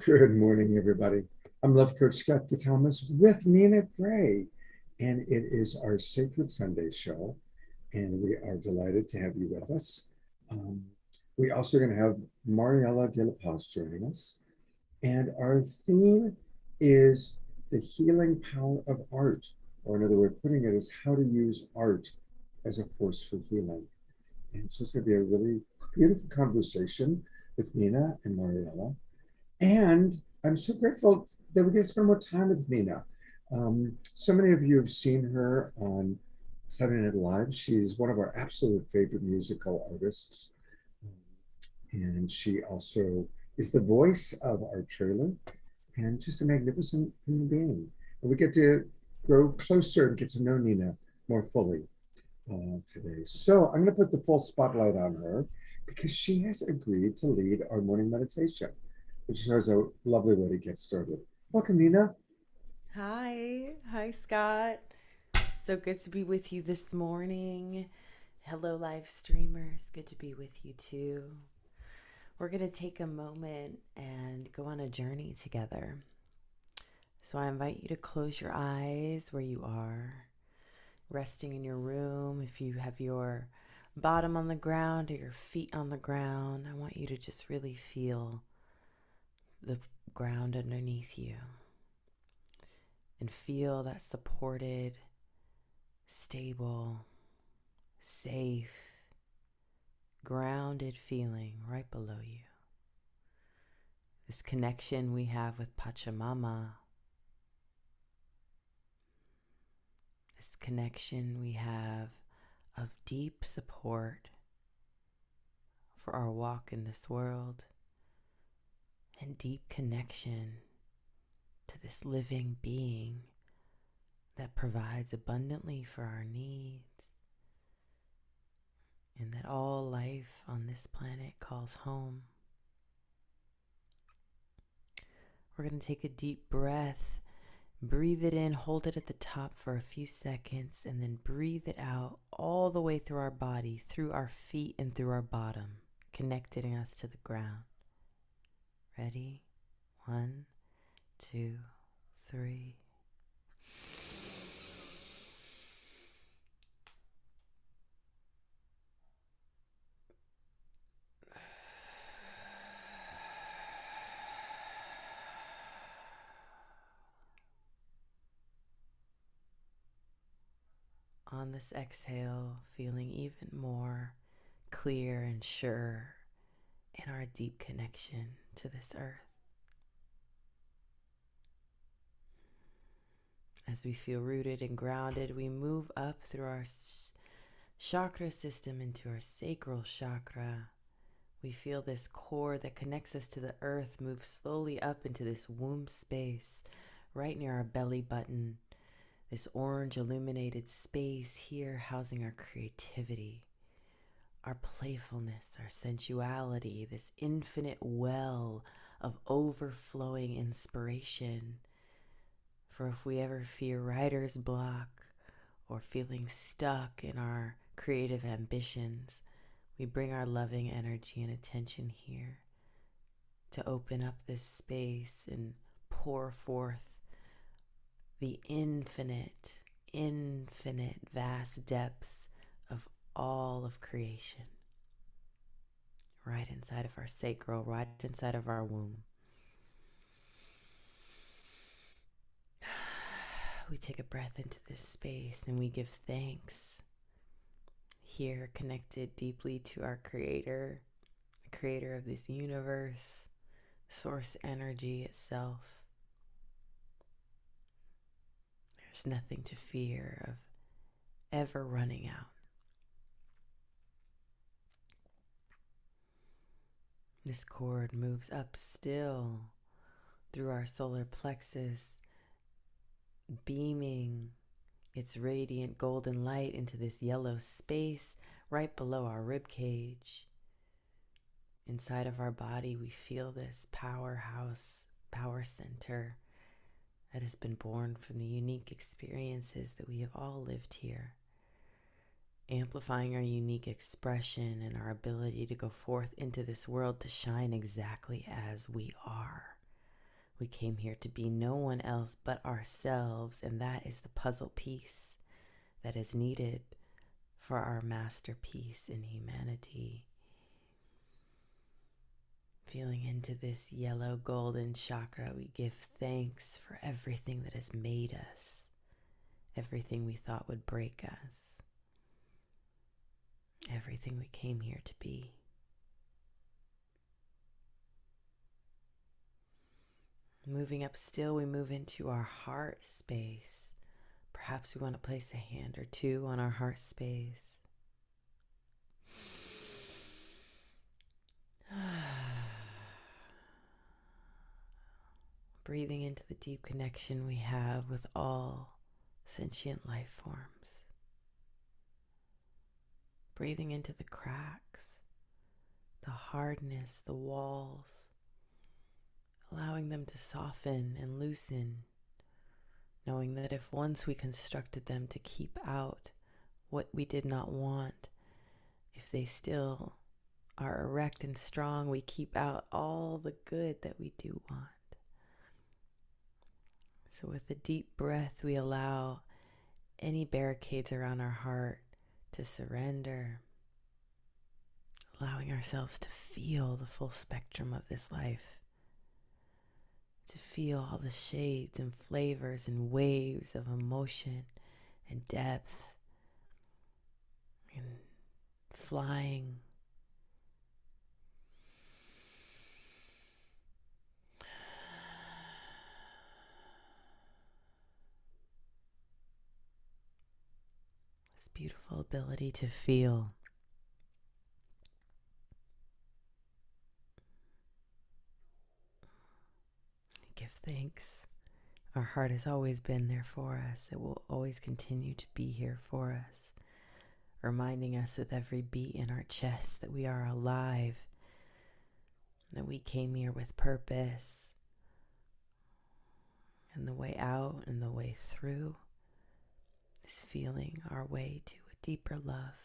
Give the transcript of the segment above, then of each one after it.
Good morning, everybody. I'm Love Coach Scott Catamas with Nina Gray, and it is our Sacred Sunday show, and we are delighted to have you with us. Um, we also are going to have Mariella De La Paz joining us, and our theme is the healing power of art, or another way of putting it is how to use art as a force for healing. And so it's going to be a really beautiful conversation with Nina and Mariella. And I'm so grateful that we get to spend more time with Nina. So many of you have seen her on Saturday Night Live. She's one of our absolute favorite musical artists. And she also is the voice of our trailer and just a magnificent human being. And we get to grow closer and get to know Nina more fully today. So I'm going to put the full spotlight on her because she has agreed to lead our morning meditation, which is a lovely way to get started. Welcome, Nina. Hi, Scott. So good to be with you this morning. Hello, live streamers. Good to be with you too. We're going to take a moment and go on a journey together. So I invite you to close your eyes where you are, resting in your room. If you have your bottom on the ground or your feet on the ground, I want you to just really feel the ground underneath you and feel that supported, stable, safe, grounded feeling right below you. This connection we have with Pachamama, this connection we have of deep support for our walk in this world, and deep connection to this living being that provides abundantly for our needs, and that all life on this planet calls home. We're going to take a deep breath, breathe it in, hold it at the top for a few seconds, and then breathe it out all the way through our body, through our feet and through our bottom, connecting us to the ground. Ready? 1, 2, 3. On this exhale, feeling even more clear and sure in our deep connection to this earth. As we feel rooted and grounded, we move up through our chakra system into our sacral chakra. We feel this cord that connects us to the earth move slowly up into this womb space right near our belly button. This orange illuminated space here housing our creativity, our playfulness, our sensuality, this infinite well of overflowing inspiration. For if we ever fear writer's block or feeling stuck in our creative ambitions, we bring our loving energy and attention here to open up this space and pour forth the infinite, vast depths of all of creation right inside of our sacral, right inside of our womb. We take a breath into this space and we give thanks here, connected deeply to our creator, the creator of this universe, source energy itself. There's nothing to fear of ever running out. This cord moves up still through our solar plexus, beaming its radiant golden light into this yellow space right below our rib cage. Inside of our body, we feel this powerhouse, power center that has been born from the unique experiences that we have all lived here, amplifying our unique expression and our ability to go forth into this world to shine exactly as we are, We came here to be no one else but ourselves, and that is the puzzle piece that is needed for our masterpiece in humanity. Feeling into this yellow golden chakra, we give thanks for everything that has made us, everything we thought would break us, everything we came here to be. Moving up still, we move into our heart space. Perhaps we want to place a hand or two on our heart space. Breathing into the deep connection we have with all sentient life forms. Breathing into the cracks, the hardness, the walls, allowing them to soften and loosen, knowing that if once we constructed them to keep out what we did not want, if they still are erect and strong, we keep out all the good that we do want. So with a deep breath, we allow any barricades around our heart to surrender, allowing ourselves to feel the full spectrum of this life, to feel all the shades and flavors and waves of emotion and depth and flying. This beautiful ability to feel. Give thanks. Our heart has always been there for us. It will always continue to be here for us, reminding us with every beat in our chest that we are alive, that we came here with purpose, and the way out and the way through is feeling our way to a deeper love,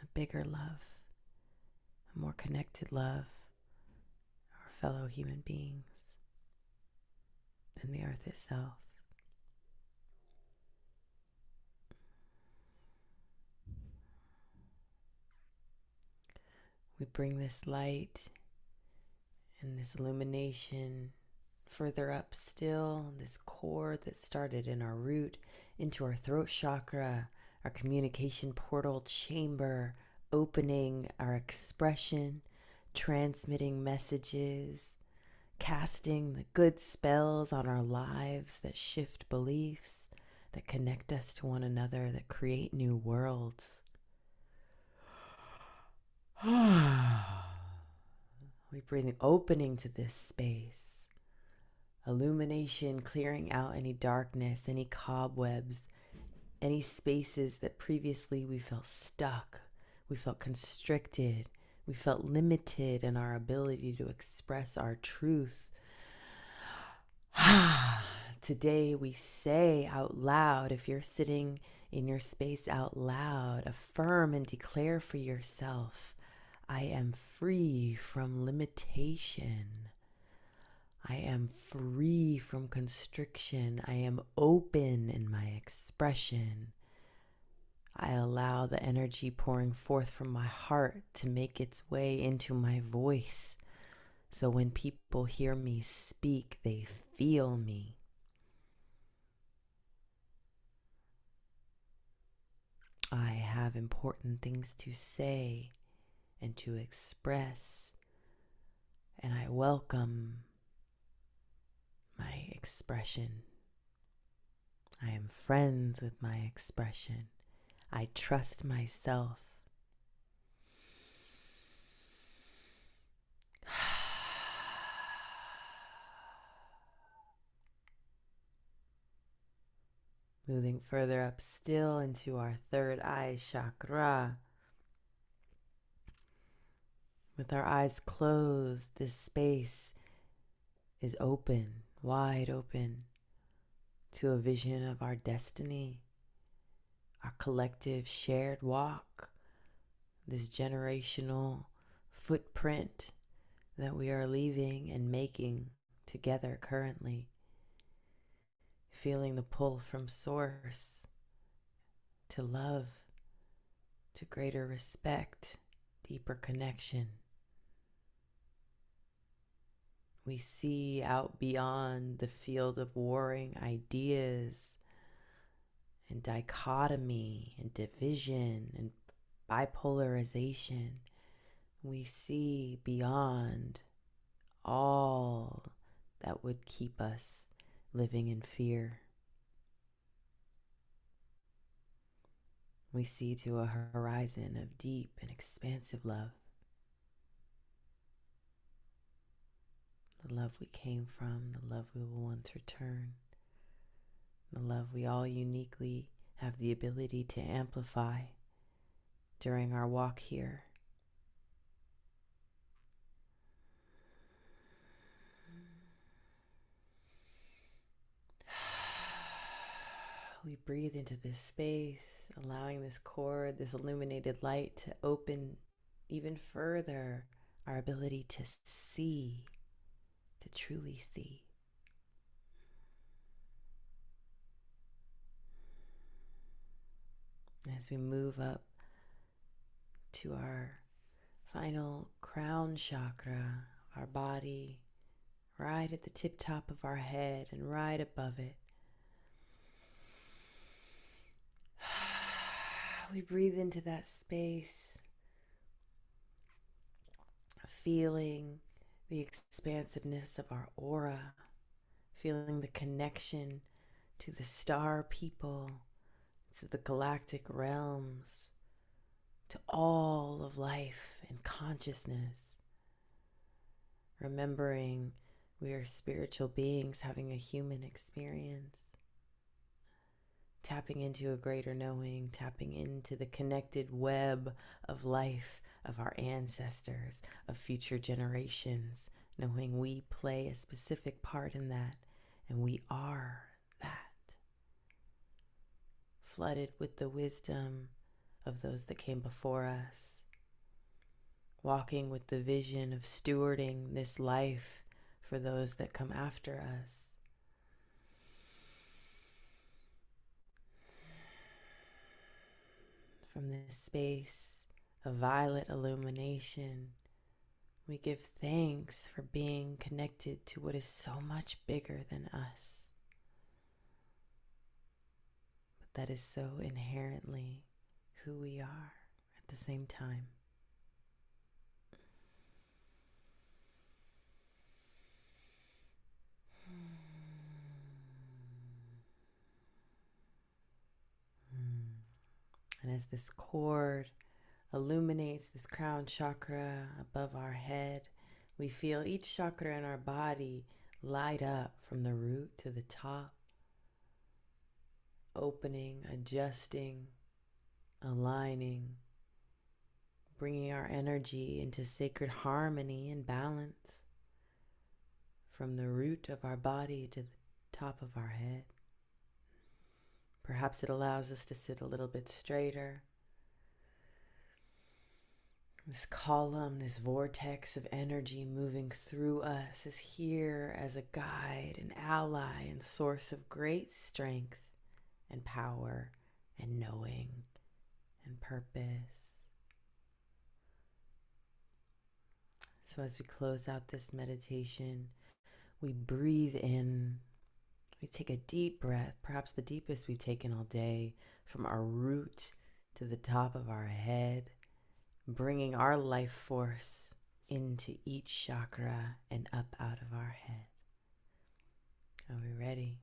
a bigger love, a more connected love, our fellow human beings, and the earth itself. We bring this light and this illumination further up still, this core that started in our root, into our throat chakra, our communication portal chamber, opening our expression, transmitting messages, casting the good spells on our lives that shift beliefs, that connect us to one another, that create new worlds. We bring the opening to this space, illumination, clearing out any darkness, any cobwebs, any spaces that previously we felt stuck, we felt constricted, we felt limited in our ability to express our truth. Today we say out loud, if you're sitting in your space out loud, affirm and declare for yourself, I am free from limitation. I am free from constriction. I am open in my expression. I allow the energy pouring forth from my heart to make its way into my voice. So when people hear me speak, they feel me. I have important things to say and to express, and I welcome my expression. I am friends with my expression. I trust myself. Moving further up still into our third eye chakra. With our eyes closed, this space is open, wide open, to a vision of our destiny, our collective shared walk, this generational footprint that we are leaving and making together currently, feeling the pull from source to love, to greater respect, deeper connection. We see out beyond the field of warring ideas and dichotomy and division and bipolarization. We see beyond all that would keep us living in fear. We see to a horizon of deep and expansive love. The love we came from, the love we will once return, the love we all uniquely have the ability to amplify during our walk here. We breathe into this space, allowing this cord, this illuminated light to open even further our ability to see, to truly see. As we move up to our final crown chakra, our body, right at the tip top of our head and right above it, we breathe into that space, feeling the expansiveness of our aura, feeling the connection to the star people, to the galactic realms, to all of life and consciousness. Remembering we are spiritual beings having a human experience. Tapping into a greater knowing, tapping into the connected web of life of our ancestors, of future generations, knowing we play a specific part in that, and we are that. Flooded with the wisdom of those that came before us, walking with the vision of stewarding this life for those that come after us. From this space of violet illumination, we give thanks for being connected to what is so much bigger than us, but that is so inherently who we are at the same time. And as this cord illuminates this crown chakra above our head, we feel each chakra in our body light up from the root to the top, opening, adjusting, aligning, bringing our energy into sacred harmony and balance from the root of our body to the top of our head. Perhaps it allows us to sit a little bit straighter. This column, this vortex of energy moving through us is here as a guide, an ally, and source of great strength and power and knowing and purpose. So as we close out this meditation, we breathe in. We take a deep breath, perhaps the deepest we've taken all day, from our root to the top of our head, bringing our life force into each chakra and up out of our head. Are we ready?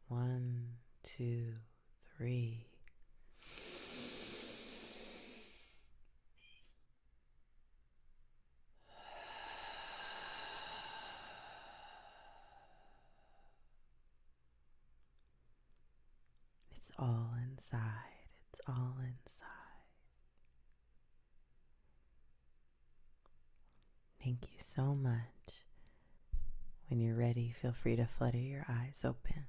1, 2, 3. It's all inside. It's all inside. Thank you so much. When you're ready, feel free to flutter your eyes open.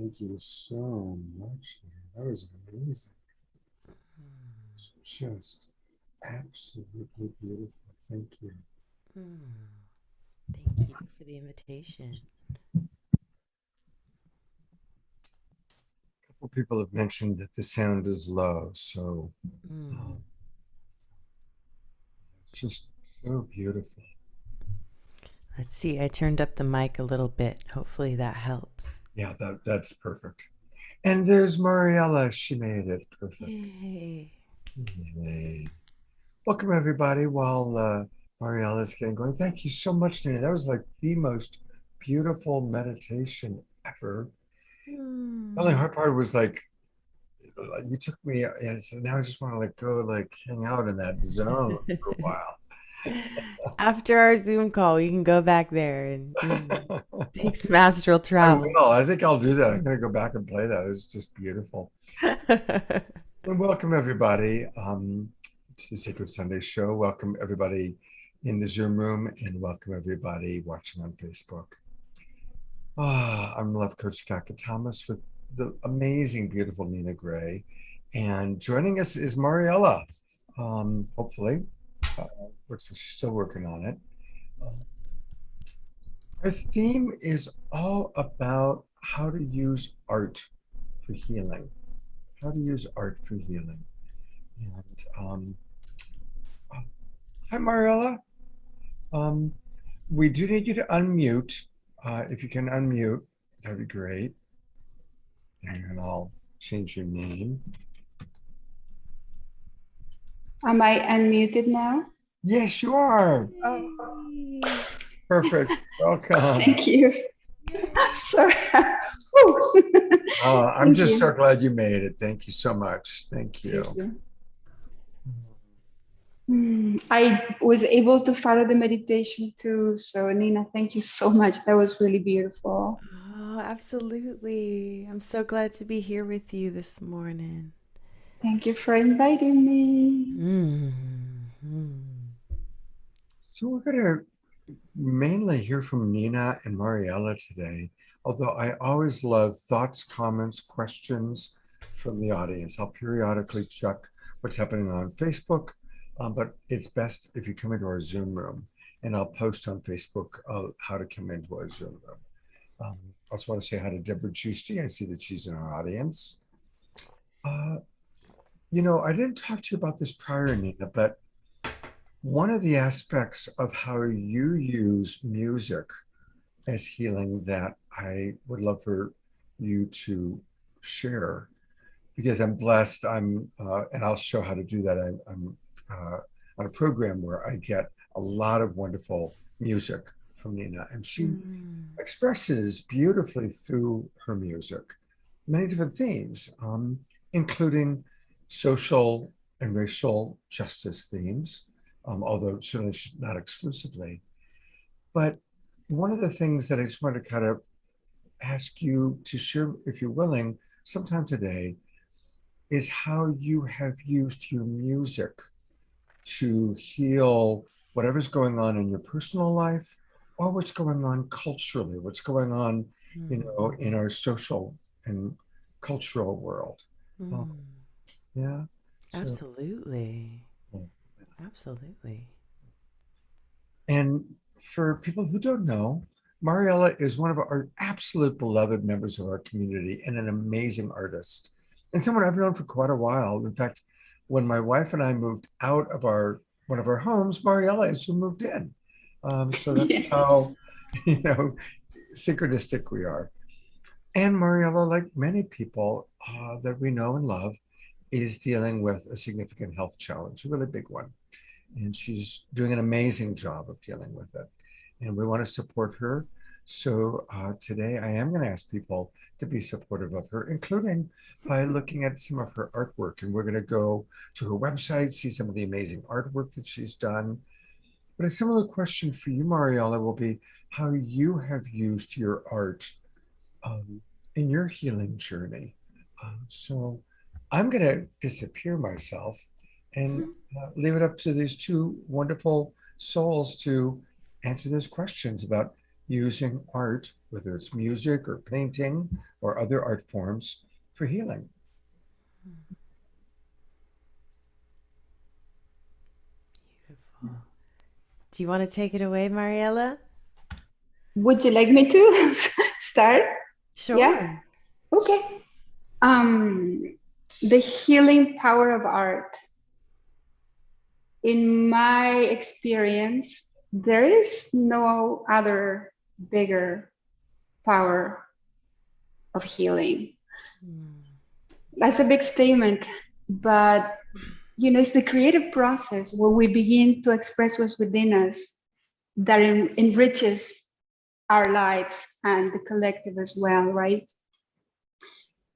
Thank you so much. That was amazing. It's just absolutely beautiful. Thank you. Mm. Thank you for the invitation. A couple people have mentioned that the sound is low, so Mm. it's just so beautiful. Let's see. I turned up the mic a little bit. Hopefully that helps. Yeah, that's perfect. And there's Mariella. She made it perfect. Yay. Yay. Welcome, everybody. While Mariella's getting going, thank you so much, Nina. That was like the most beautiful meditation ever. The only Mm. hard part was like you took me, and so now I just want to like go like hang out in that zone for a while. After our Zoom call, we can go back there and take some astral I travel. will. I think I'll do that. I'm going to go back and play that. It's just beautiful. And welcome everybody to the Sacred Sunday Show. Welcome everybody in the Zoom room, and welcome everybody watching on Facebook. I'm Love Coach Catamas with the amazing, beautiful Nina Gray, and joining us is Mariella. Hopefully, looks like she's still working on it. Our theme is all about how to use art for healing. How to use art for healing. And hi, Mariella. We do need you to unmute. If you can unmute, that'd be great. And I'll change your name. Am I unmuted now? Yes, you are. Yay. Perfect. Welcome. Thank you. Sorry. I'm Thank just you. so glad you made it. Thank you so much. Thank you. Thank you. I was able to follow the meditation too. So Nina, thank you so much. That was really beautiful. Oh, absolutely. I'm so glad to be here with you this morning. Thank you for inviting me. Mm-hmm. So we're going to mainly hear from Nina and Mariella today, although I always love thoughts, comments, questions from the audience. I'll periodically check what's happening on Facebook, but it's best if you come into our Zoom room, and I'll post on Facebook how to come into our Zoom room. I also want to say hi to Deborah Giusti. I see that she's in our audience. I didn't talk to you about this prior, Nina, but one of the aspects of how you use music as healing that I would love for you to share, because I'm blessed. And I'll show how to do that. I'm on a program where I get a lot of wonderful music from Nina, and she expresses beautifully through her music many different themes, including social and racial justice themes, although certainly not exclusively. But one of the things that I just want to kind of ask you to share, if you're willing, sometime today, is how you have used your music to heal whatever's going on in your personal life, or what's going on culturally, what's going on, in our social and cultural world. Yeah. So, Absolutely. Absolutely. and for people who don't know, Mariella is one of our absolute beloved members of our community and an amazing artist, and someone I've known for quite a while. In fact, when my wife and I moved out of one of our homes, Mariella is who moved in. So that's how, synchronistic we are. And Mariella, like many people that we know and love, is dealing with a significant health challenge, a really big one. And she's doing an amazing job of dealing with it. And we want to support her. So today I am going to ask people to be supportive of her, including by looking at some of her artwork. And we're going to go to her website, see some of the amazing artwork that she's done. But a similar question for you, Mariella, will be how you have used your art in your healing journey. So I'm going to disappear myself and leave it up to these two wonderful souls to answer those questions about using art, whether it's music or painting or other art forms, for healing. Beautiful. Do you want to take it away, Mariella? Would you like me to start? Sure. Yeah. Okay. The healing power of art. In my experience, there is no other bigger power of healing. That's a big statement, but it's the creative process where we begin to express what's within us that enriches our lives and the collective as well, right?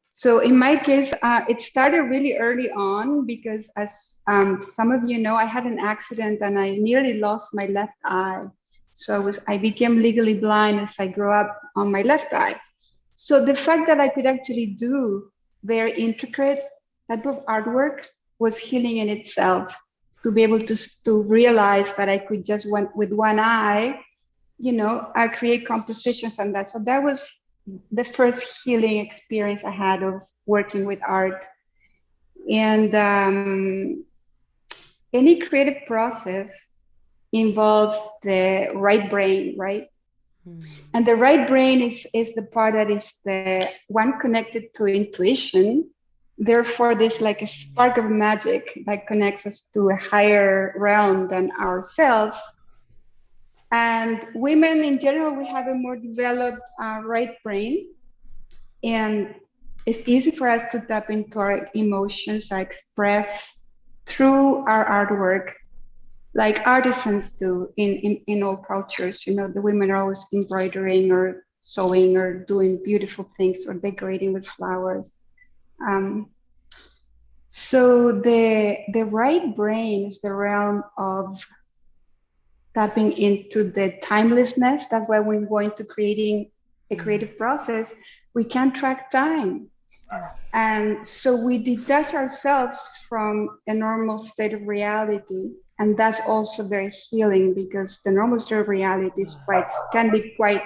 So in my case, it started really early on because, as some of you know, I had an accident and I nearly lost my left eye. So I became legally blind as I grew up on my left eye. So the fact that I could actually do very intricate type of artwork was healing in itself. To be able to realize that I could just with one eye, I create compositions and that. So that was the first healing experience I had of working with art. And any creative process involves the right brain, right? And the right brain is the part that is the one connected to intuition. Therefore, there's like a spark of magic that connects us to a higher realm than ourselves. And women in general, we have a more developed right brain. And it's easy for us to tap into our emotions, our express through our artwork, like artisans do in all cultures. The women are always embroidering or sewing or doing beautiful things or decorating with flowers. So the right brain is the realm of tapping into the timelessness. That's why when we go into creating a creative process, we can't track time. And so we detach ourselves from a normal state of reality. And that's also very healing because the normal state of reality can be quite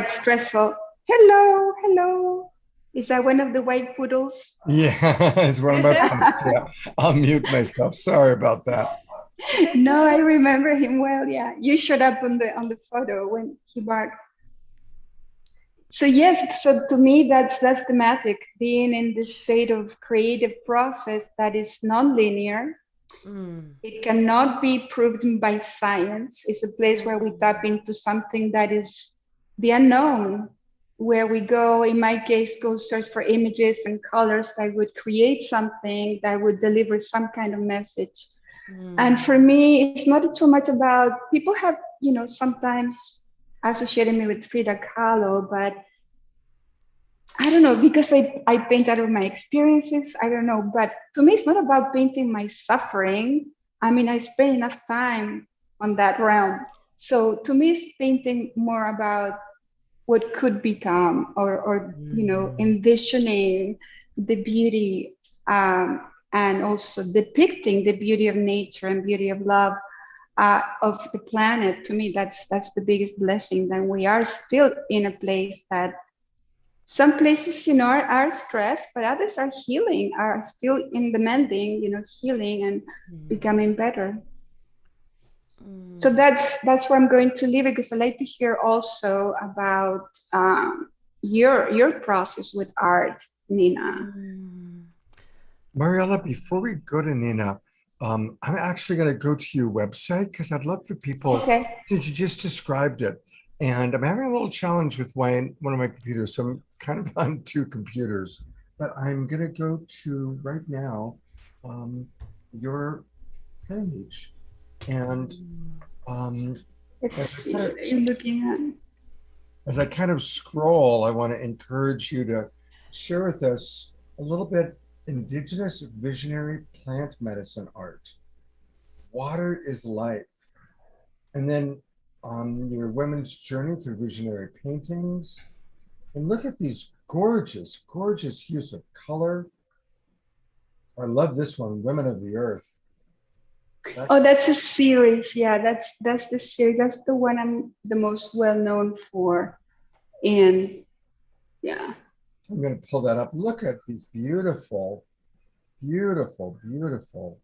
stressful. Hello. Is that one of the white poodles? Yeah, it's one of my pets. Yeah, I'll mute myself. Sorry about that. No, I remember him well. Yeah, you showed up on the photo when he barked. So yes, so to me that's the magic, being in this state of creative process that is non-linear. It cannot be proven by science. It's a place where we tap into something that is the unknown, where we go, in my case, go search for images and colors that would create something that would deliver some kind of message. And for me, it's not so much about, people have, sometimes associated me with Frida Kahlo, but I don't know, because I paint out of my experiences, I don't know, but to me, it's not about painting my suffering. I mean, I spend enough time on that realm. So to me, it's painting more about what could become or envisioning the beauty and also depicting the beauty of nature and beauty of love of the planet. To me, that's the biggest blessing. That we are still in a place that some places, are stressed, but others are healing, are still in the mending, healing and becoming better. So that's where I'm going to leave it, because I'd like to hear also about your process with art, Nina. Mariella, before we go to Nina, I'm actually going to go to your website because I'd love for people, since you just described it, and I'm having a little challenge with one of my computers, so I'm kind of on two computers, but I'm going to go to right now your page. And as I kind of scroll, I want to encourage you to share with us a little bit indigenous visionary plant medicine art. Water is life. And then your women's journey through visionary paintings. And look at these gorgeous, gorgeous use of color. I love this one, Women of the Earth. Oh, that's a series. Yeah, that's the series. That's the one I'm the most well known for. And yeah. I'm going to pull that up. Look at these beautiful, beautiful, beautiful.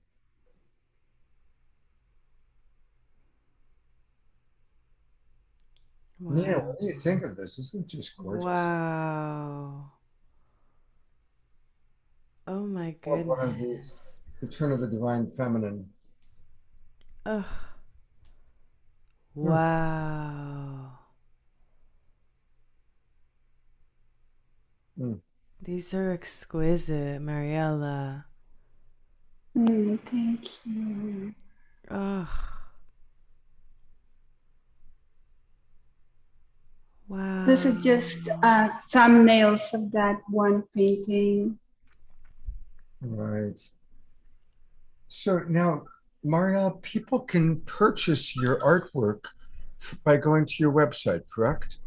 Nina, Wow. what do you think of this? Isn't it just gorgeous? Wow. Oh my Love one of goodness. these, Return of the Divine Feminine. Oh, Hmm. wow. Hmm. These are exquisite, Mariella. Thank you. Oh, Those are wow. just thumbnails of that one painting. Right. So now, Mariella, people can purchase your artwork by going to your website, correct?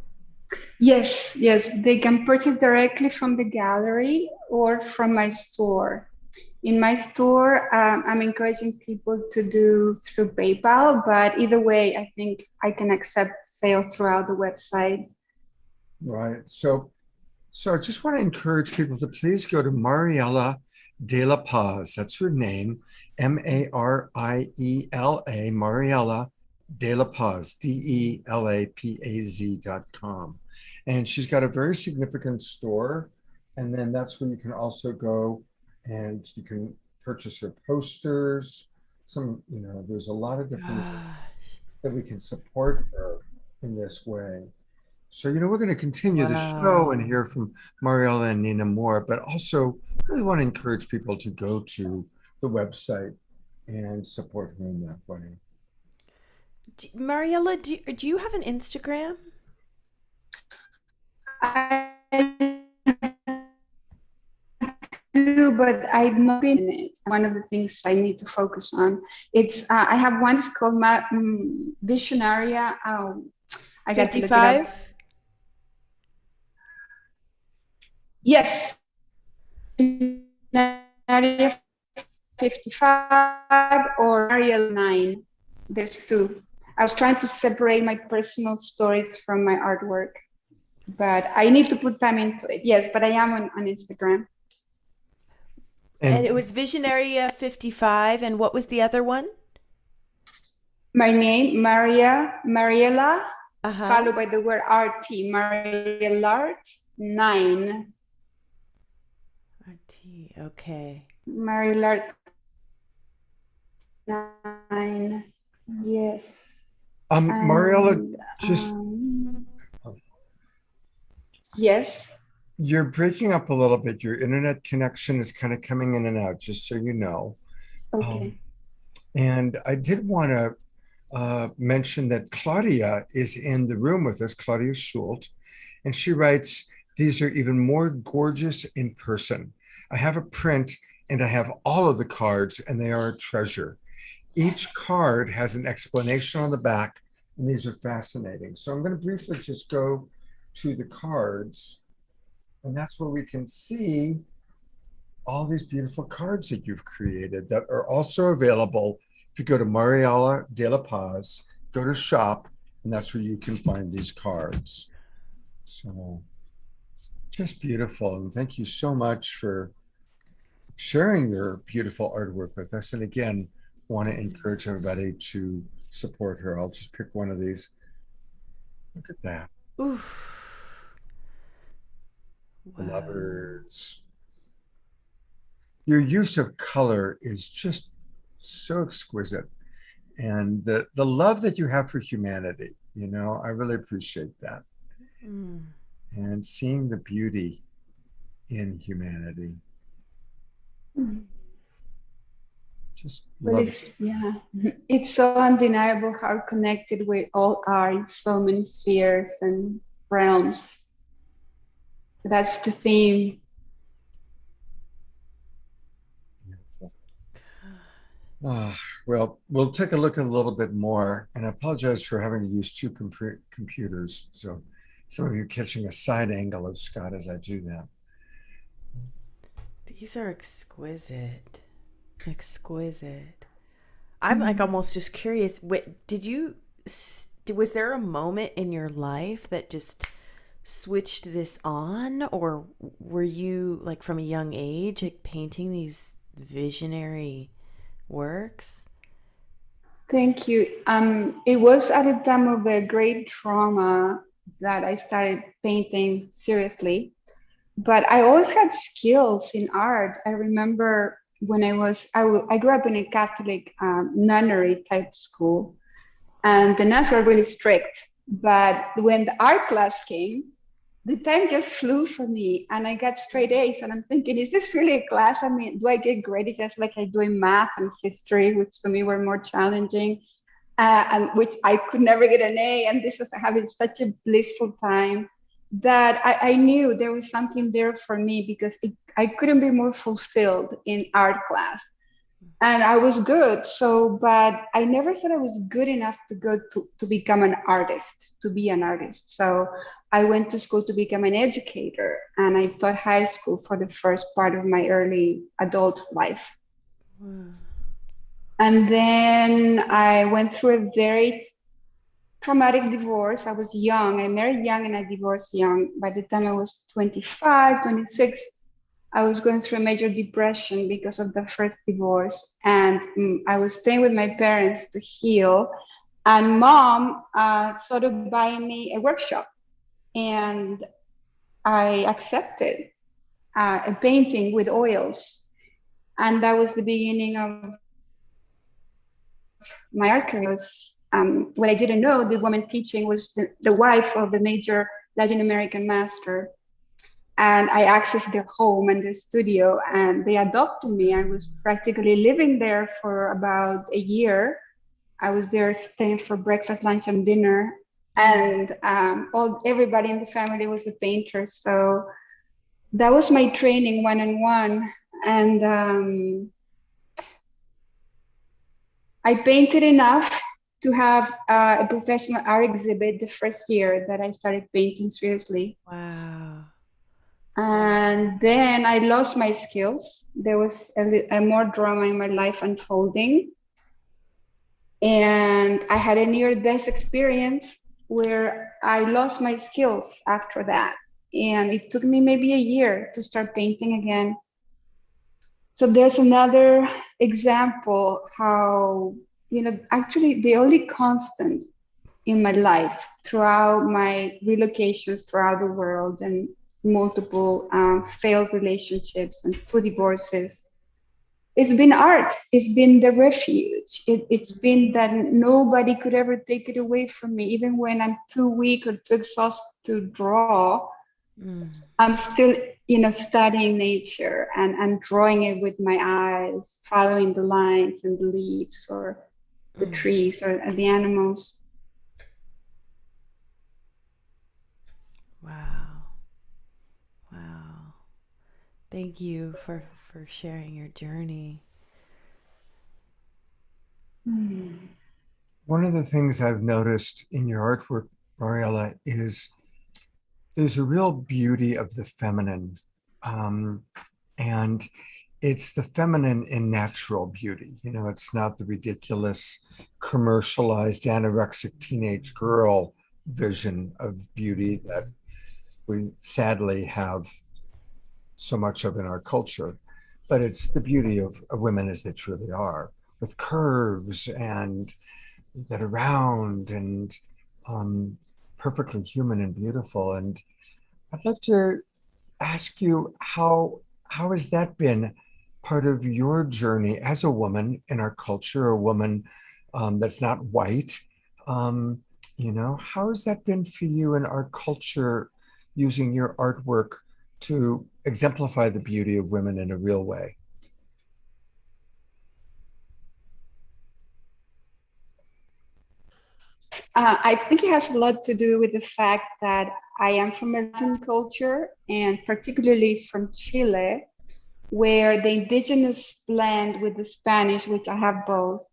Yes, yes, they can purchase directly from the gallery or from my store. In my store, I'm encouraging people to do through PayPal, but either way, I think I can accept sales throughout the website. Right. So I just want to encourage people to please go to Mariella De La Paz. That's her name, Mariela, Mariella De La Paz, DELAPAZ.com. And she's got a very significant store. And then that's where you can also go and you can purchase her posters. There's a lot of different ways Gosh. that we can support her in this way. So, we're going to continue the show and Wow. hear from Mariella and Nina more, but also really want to encourage people to go to the website and support her in that way. Mariella, do you have an Instagram? I do, but I've not been in it. One of the things I need to focus on. It's I have one. It's called Visionaria. I got to look it up. 55? Yes, Visionaria 55 or Mariel 9. There's two. I was trying to separate my personal stories from my artwork, but I need to put time into it. Yes, but I am on Instagram. And And it was Visionaria 55. And what was the other one? My name, Mariella, Uh-huh. followed by the word RT, Mariella 9. RT. Okay. Mariella 9. Yes. Mariella, And just yes. you're breaking up a little bit. Your internet connection is kind of coming in and out, just so you know. Um, Okay. and I did want to mention that Claudia is in the room with us, Claudia Schult, and she writes, "These are even more gorgeous in person. I have a print and I have all of the cards, and they are a treasure. Each card has an explanation on the back, and these are fascinating." So I'm going to briefly just go to the cards, and that's where we can see all these beautiful cards that you've created that are also available. If you go to Mariella De La Paz, go to shop, and that's where you can find these cards. So just beautiful. And thank you so much for sharing your beautiful artwork with us. And again, want to encourage everybody to support her. I'll just pick one of these. Look at that. Oof. The Wow. lovers. Your use of color is just so exquisite. And the love that you have for humanity, I really appreciate that. Mm. And seeing the beauty in humanity. Just Well, love it. it's so undeniable how connected we all are in so many spheres and realms. That's the theme. Well, we'll take a look at a little bit more, and I apologize for having to use two computers. So some of you catching a side angle of Scott as I do that. These are exquisite. Exquisite. I'm like almost just curious. Was there a moment in your life that just switched this on, or were you like from a young age like painting these visionary works? Thank you. It was at a time of a great trauma that I started painting seriously, but I always had skills in art. I remember when I grew up in a Catholic nunnery type school, and the nuns were really strict. But when the art class came, the time just flew for me, and I got straight A's. And I'm thinking, is this really a class? I mean, do I get graded just like I do in math and history, which to me were more challenging, and which I could never get an A? And this was having such a blissful time that I knew there was something there for me, because I couldn't be more fulfilled in art class. And I was good. So, but I never thought I was good enough to go to become an artist, to be an artist. So I went to school to become an educator, and I taught high school for the first part of my early adult life. Wow. And then I went through a very traumatic divorce. I was young. I married young and I divorced young. By the time I was 25, 26, I was going through a major depression because of the first divorce. And I was staying with my parents to heal. And mom thought of buying me a workshop. And I accepted a painting with oils. And that was the beginning of my art career. What I didn't know, the woman teaching was the wife of a major Latin American master. And I accessed their home and their studio, and they adopted me. I was practically living there for about a year. I was there staying for breakfast, lunch, and dinner. And everybody in the family was a painter. So that was my training one-on-one. And I painted enough to have a professional art exhibit the first year that I started painting seriously. Wow. And then I lost my skills. There was a more drama in my life unfolding. And I had a near-death experience where I lost my skills after that. And it took me maybe a year to start painting again. So there's another example how, actually the only constant in my life throughout my relocations throughout the world and multiple failed relationships and 2 divorces, it's been art. It's been the refuge. It's been that nobody could ever take it away from me. Even when I'm too weak or too exhausted to draw, I'm still, studying nature and drawing it with my eyes, following the lines and the leaves or the trees or the animals. Wow. Thank you for sharing your journey. One of the things I've noticed in your artwork, Mariella, is there's a real beauty of the feminine. And it's the feminine in natural beauty. It's not the ridiculous, commercialized, anorexic teenage girl vision of beauty that we sadly have so much of in our culture. But it's the beauty of women as they truly are, with curves and that are round and perfectly human and beautiful. And I'd like to ask you, how has that been part of your journey as a woman in our culture, a woman that's not white? How has that been for you in our culture, using your artwork to exemplify the beauty of women in a real way? I think it has a lot to do with the fact that I am from a Latin culture, and particularly from Chile, where the indigenous blend with the Spanish, which I have both,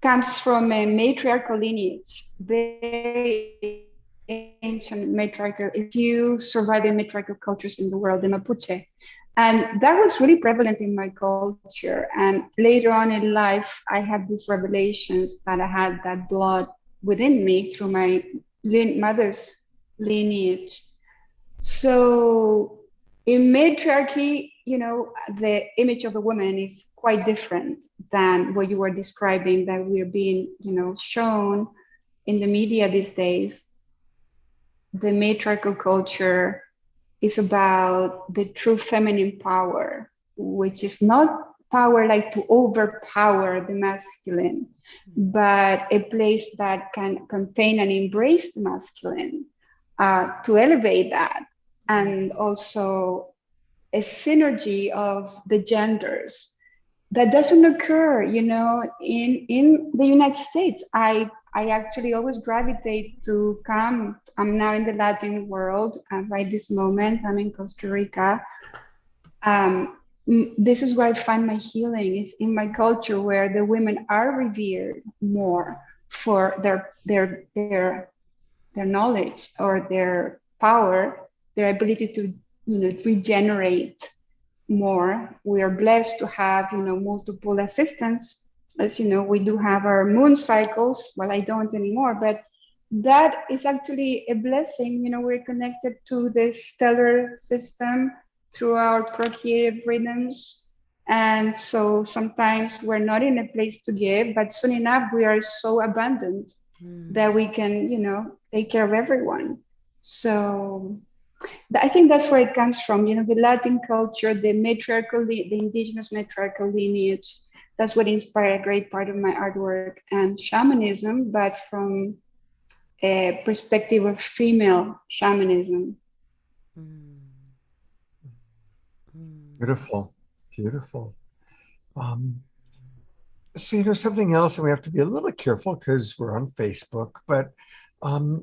comes from a matriarchal lineage, very ancient matriarchal. If you survive in matriarchal cultures in the world, the Mapuche, And that was really prevalent in my culture. And later on in life, I had these revelations that I had that blood within me through my mother's lineage. So in matriarchy, you know, the image of a woman is quite different than what you were describing, that we're being, you know, shown in the media these days. The matriarchal culture is about the true feminine power, which is not power like to overpower the masculine, but a place that can contain and embrace the masculine, to elevate that. And also a synergy of the genders that doesn't occur, you know, in the United States. I actually always gravitate to come. I'm now in the Latin world, right this moment. I'm in Costa Rica. This is where I find my healing, is in my culture, where the women are revered more for their knowledge or their power, their ability to, you know, regenerate more. We are blessed to have, you know, multiple assistants. As you know, we do have our moon cycles. Well, I don't anymore, but that is actually a blessing. You know, we're connected to the stellar system through our procreative rhythms. And so sometimes we're not in a place to give, but soon enough, we are so abundant that we can, you know, take care of everyone. So I think that's where it comes from, you know, the Latin culture, the matriarchal, the indigenous matriarchal lineage. That's what inspired a great part of my artwork and shamanism, but from a perspective of female shamanism. Beautiful, beautiful. So, you know, something else, and we have to be a little careful because we're on Facebook, but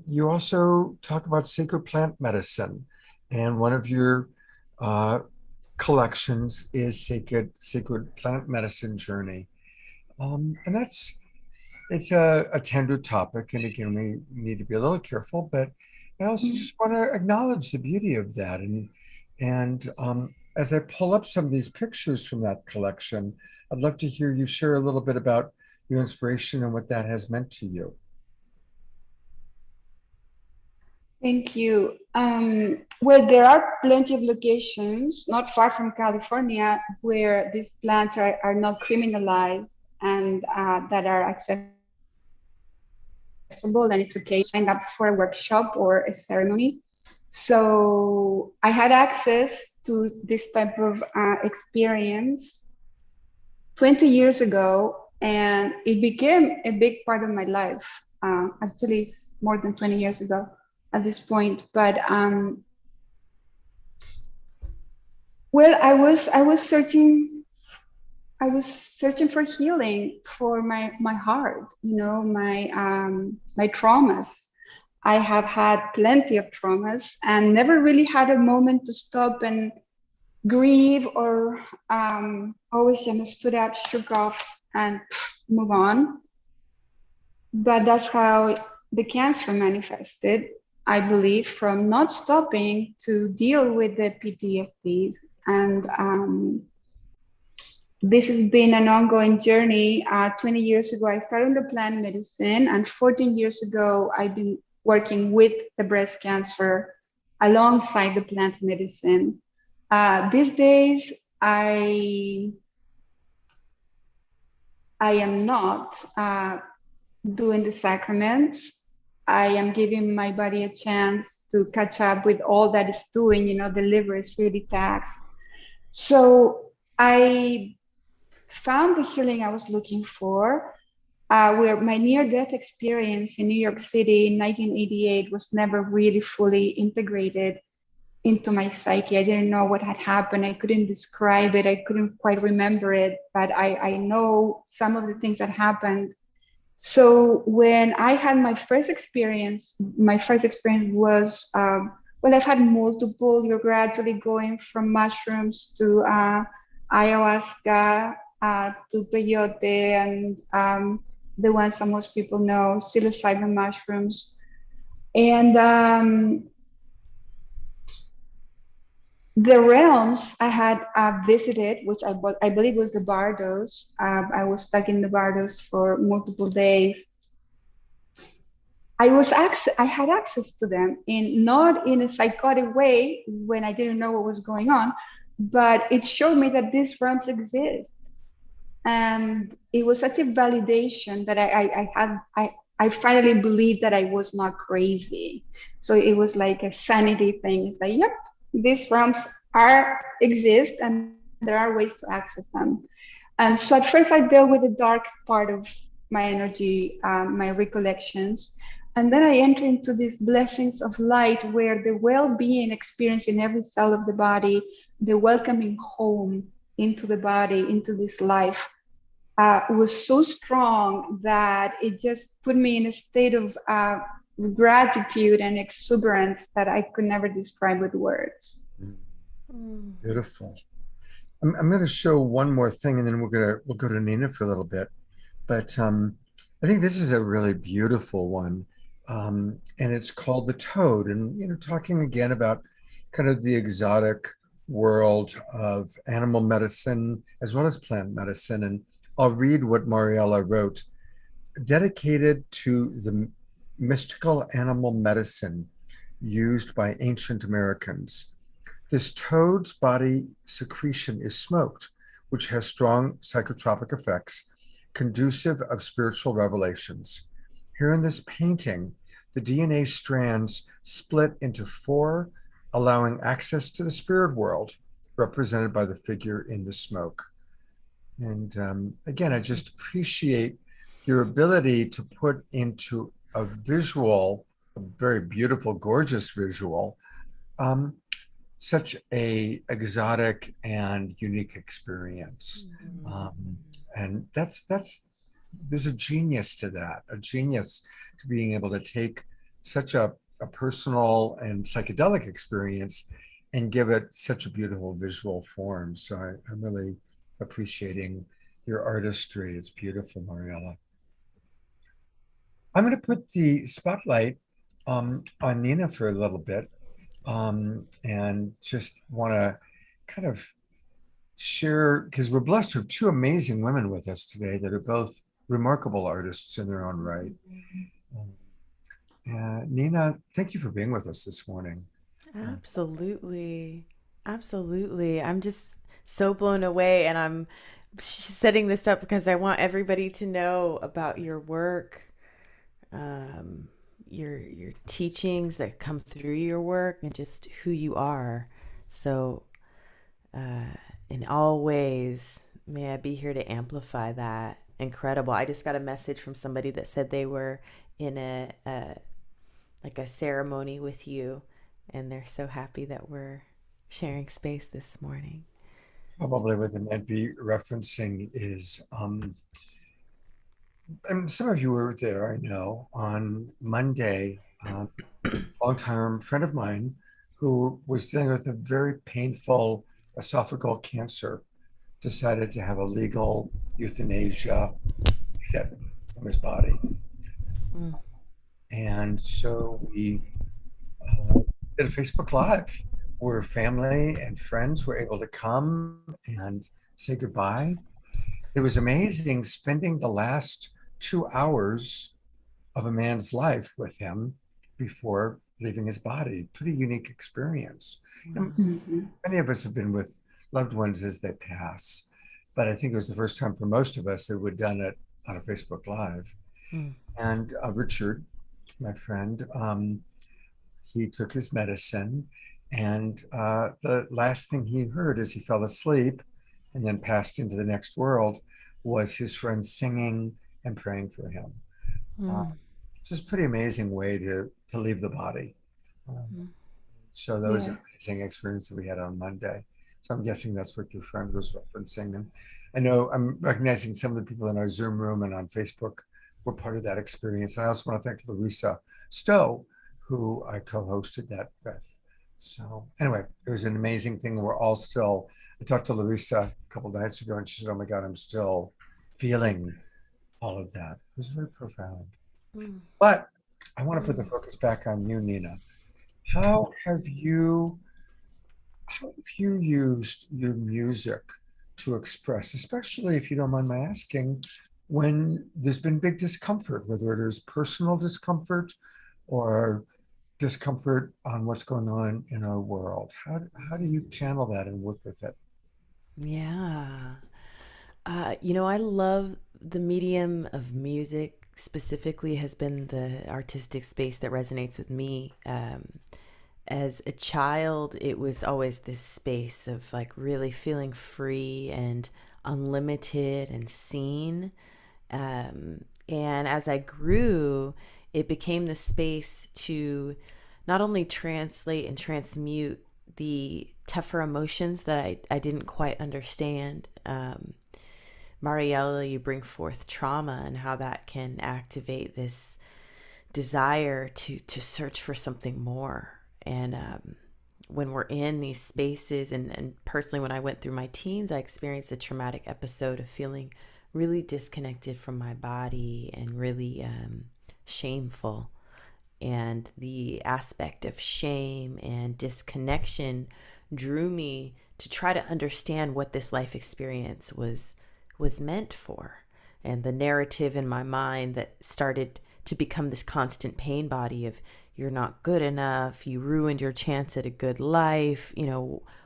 you also talk about sacred plant medicine, and one of your collections is sacred plant medicine journey, and it's a tender topic, and again, we need to be a little careful, but I also just want to acknowledge the beauty of that, and as I pull up some of these pictures from that collection, I'd love to hear you share a little bit about your inspiration and what that has meant to you. Thank you. Well, there are plenty of locations not far from California where these plants are not criminalized and that are accessible, and it's okay to sign up for a workshop or a ceremony. So I had access to this type of experience 20 years ago, and it became a big part of my life. Actually, it's more than 20 years ago at this point. But well, I was searching for healing for my heart, you know, my traumas. I have had plenty of traumas and never really had a moment to stop and grieve, or always just stood up, shook off, and move on. But that's how the cancer manifested, I believe, from not stopping to deal with the PTSD. And this has been an ongoing journey. 20 years ago, I started the plant medicine, and 14 years ago, I've been working with the breast cancer alongside the plant medicine. These days, I am not doing the sacraments. I am giving my body a chance to catch up with all that it's doing. You know, the liver is really taxed. So I found the healing I was looking for, where my near-death experience in New York City in 1988 was never really fully integrated into my psyche. I didn't know what had happened. I couldn't describe it. I couldn't quite remember it, but I know some of the things that happened. So when I had my first experience was, well, I've had multiple. You're gradually going from mushrooms to ayahuasca, to peyote, and the ones that most people know, psilocybin mushrooms. And the realms I had visited, which I believe was the Bardos. I was stuck in the Bardos for multiple days. I had access to them, in not in a psychotic way when I didn't know what was going on, but it showed me that these realms exist. And it was such a validation that I finally believed that I was not crazy. So it was like a sanity thing. It's like, yep, these realms are exist and there are ways to access them. And so at first I dealt with the dark part of my energy, my recollections. And then I enter into these blessings of light where the well-being experience in every cell of the body, the welcoming home into the body, into this life, was so strong that it just put me in a state of gratitude and exuberance that I could never describe with words. Beautiful. I'm going to show one more thing, and then we'll go to Nina for a little bit. But I think this is a really beautiful one, and it's called the toad. And talking again about kind of the exotic world of animal medicine as well as plant medicine. And I'll read what Mariella wrote. Dedicated to the mystical animal medicine used by ancient Americans. This toad's body secretion is smoked, which has strong psychotropic effects, conducive of spiritual revelations. Here in this painting, the DNA strands split into 4, allowing access to the spirit world, represented by the figure in the smoke. And again, I just appreciate your ability to put into a visual, a very beautiful, gorgeous visual, such a exotic and unique experience. And there's a genius to that, a genius to being able to take such a personal and psychedelic experience and give it such a beautiful visual form. So I'm really appreciating your artistry. It's beautiful, Mariella. I'm going to put the spotlight on Nina for a little bit, and just want to kind of share, because we're blessed with 2 amazing women with us today that are both remarkable artists in their own right. Nina, thank you for being with us this morning. Absolutely. Absolutely. I'm just so blown away, and I'm setting this up because I want everybody to know about your work, your teachings that come through your work, and just who you are. So in all ways, may I be here to amplify that. Incredible. I just got a message from somebody that said they were in a ceremony with you, and they're so happy that we're sharing space this morning. Probably what they might be referencing is, and some of you were there, I know, on Monday, a long-term friend of mine who was dealing with a very painful esophageal cancer decided to have a legal euthanasia accepted from his body. And so we did a Facebook Live where family and friends were able to come and say goodbye. It was amazing spending the last 2 hours of a man's life with him before leaving his body. Pretty unique experience. Many of us have been with loved ones as they pass, but I think it was the first time for most of us that we'd done it on a Facebook Live. And Richard, my friend, he took his medicine, and the last thing he heard as he fell asleep and then passed into the next world was his friends singing and praying for him. Just a pretty amazing way to leave the body. So that was an amazing experience that we had on Monday. So I'm guessing that's what your friend was referencing. And I know I'm recognizing some of the people in our Zoom room and on Facebook were part of that experience. And I also want to thank Larissa Stowe, who I co-hosted that with. So anyway, it was an amazing thing. We're all still, I talked to Larissa a couple of nights ago and she said, oh my God, I'm still feeling all of that. It was very profound. But I want to put the focus back on you, Nina. How how have you used your music to express, especially if you don't mind my asking, when there's been big discomfort, whether it is personal discomfort or discomfort on what's going on in our world? How do you channel that and work with it? Yeah. I love the medium of music specifically has been the artistic space that resonates with me. As a child, it was always this space of like really feeling free and unlimited and seen. And as I grew, it became the space to not only translate and transmute the tougher emotions that I didn't quite understand. Mariella, you bring forth trauma and how that can activate this desire to search for something more. And when we're in these spaces, and personally, when I went through my teens, I experienced a traumatic episode of feeling really disconnected from my body and really shameful. And the aspect of shame and disconnection drew me to try to understand what this life experience was meant for. And the narrative in my mind that started to become this constant pain body of you're not good enough, you ruined your chance at a good life,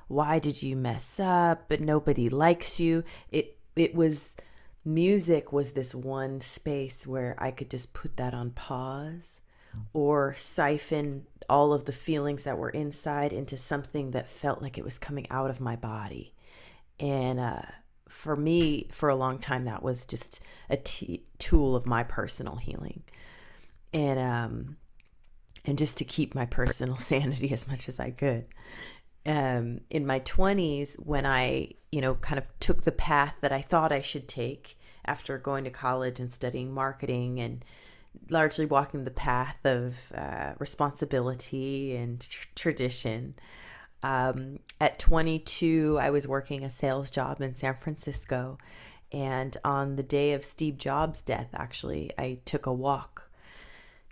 why did you mess up, but nobody likes you. It was music was this one space where I could just put that on pause or siphon all of the feelings that were inside into something that felt like it was coming out of my body. And for me, for a long time, that was just a tool of my personal healing. And just to keep my personal sanity as much as I could. In my 20s, when I, kind of took the path that I thought I should take after going to college and studying marketing and largely walking the path of responsibility and tradition. At 22, I was working a sales job in San Francisco. And on the day of Steve Jobs' death, actually, I took a walk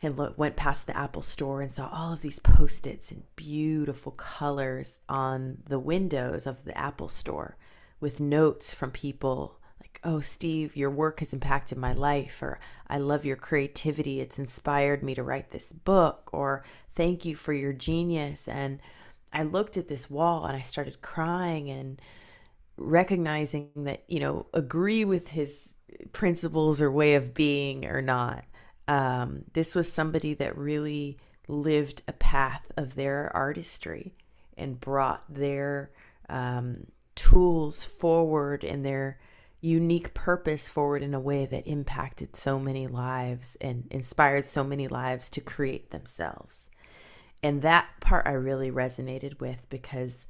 and went past the Apple store and saw all of these Post-its in beautiful colors on the windows of the Apple store with notes from people like, oh, Steve, your work has impacted my life, or I love your creativity. It's inspired me to write this book, or thank you for your genius. And I looked at this wall and I started crying and recognizing that, agree with his principles or way of being or not. This was somebody that really lived a path of their artistry and brought their tools forward and their unique purpose forward in a way that impacted so many lives and inspired so many lives to create themselves. And that part I really resonated with because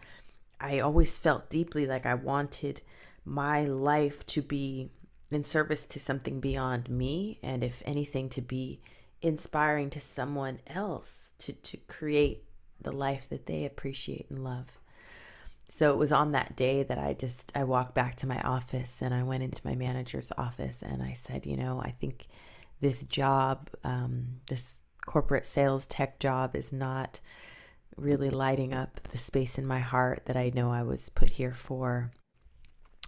I always felt deeply like I wanted my life to be in service to something beyond me, and if anything, to be inspiring to someone else to create the life that they appreciate and love. So it was on that day that I walked back to my office and I went into my manager's office and I said, I think this job, this corporate sales tech job is not really lighting up the space in my heart that I know I was put here for.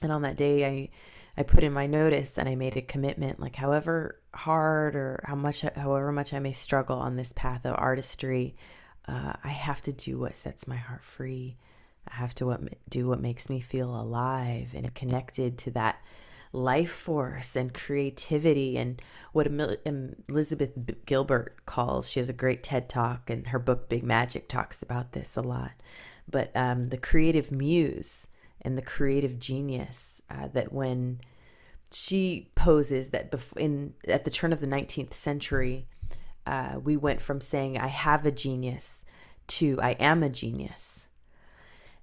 And on that day, I put in my notice and I made a commitment, like however hard or however much I may struggle on this path of artistry, I have to do what sets my heart free. I have to do what makes me feel alive and connected to that life force and creativity, and what Elizabeth Gilbert calls, she has a great TED Talk and her book Big Magic talks about this a lot, but the creative muse and the creative genius, that when she poses that at the turn of the 19th century, we went from saying I have a genius to I am a genius.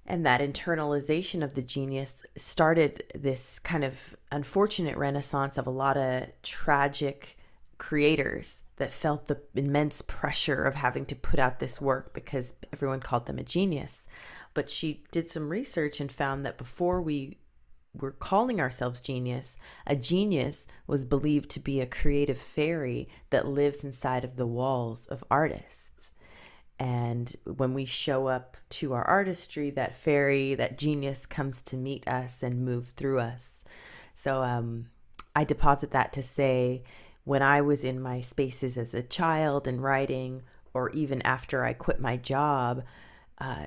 And that internalization of the genius started this kind of unfortunate renaissance of a lot of tragic creators that felt the immense pressure of having to put out this work because everyone called them a genius. But she did some research and found that before we were calling ourselves genius, a genius was believed to be a creative fairy that lives inside of the walls of artists. And when we show up to our artistry, that fairy, that genius comes to meet us and move through us. So I deposit that to say, when I was in my spaces as a child and writing, or even after I quit my job,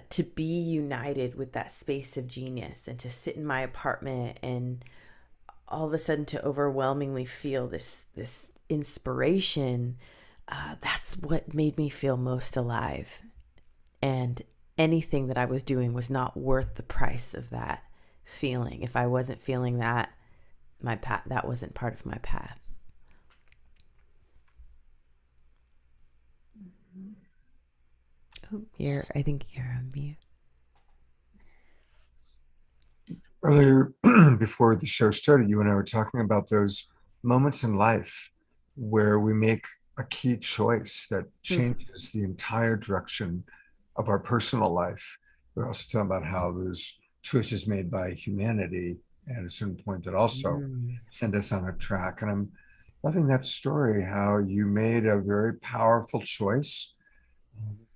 to be united with that space of genius and to sit in my apartment and all of a sudden to overwhelmingly feel this inspiration, that's what made me feel most alive. And anything that I was doing was not worth the price of that feeling. If I wasn't feeling that, my path, that wasn't part of my path. Oh, I think you're on mute. Earlier, before the show started, you and I were talking about those moments in life where we make a key choice that changes the entire direction of our personal life. We're also talking about how there's choices made by humanity at a certain point that also send us on a track. And I'm loving that story, how you made a very powerful choice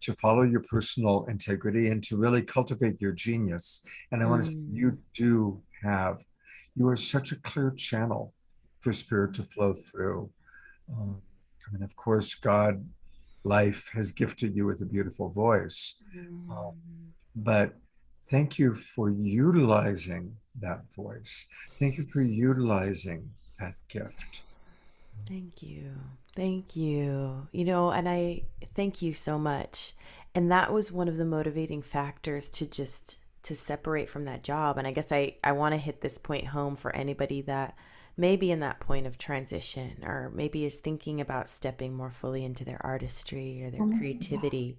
to follow your personal integrity and to really cultivate your genius. And I want to say, you are such a clear channel for spirit to flow through. I mean, of course, God, life has gifted you with a beautiful voice. But thank you for utilizing that voice. Thank you for utilizing that gift. Thank you. Thank you. You know, and I thank you so much. And that was one of the motivating factors to separate from that job. And I guess I want to hit this point home for anybody that may be in that point of transition, or maybe is thinking about stepping more fully into their artistry or their creativity.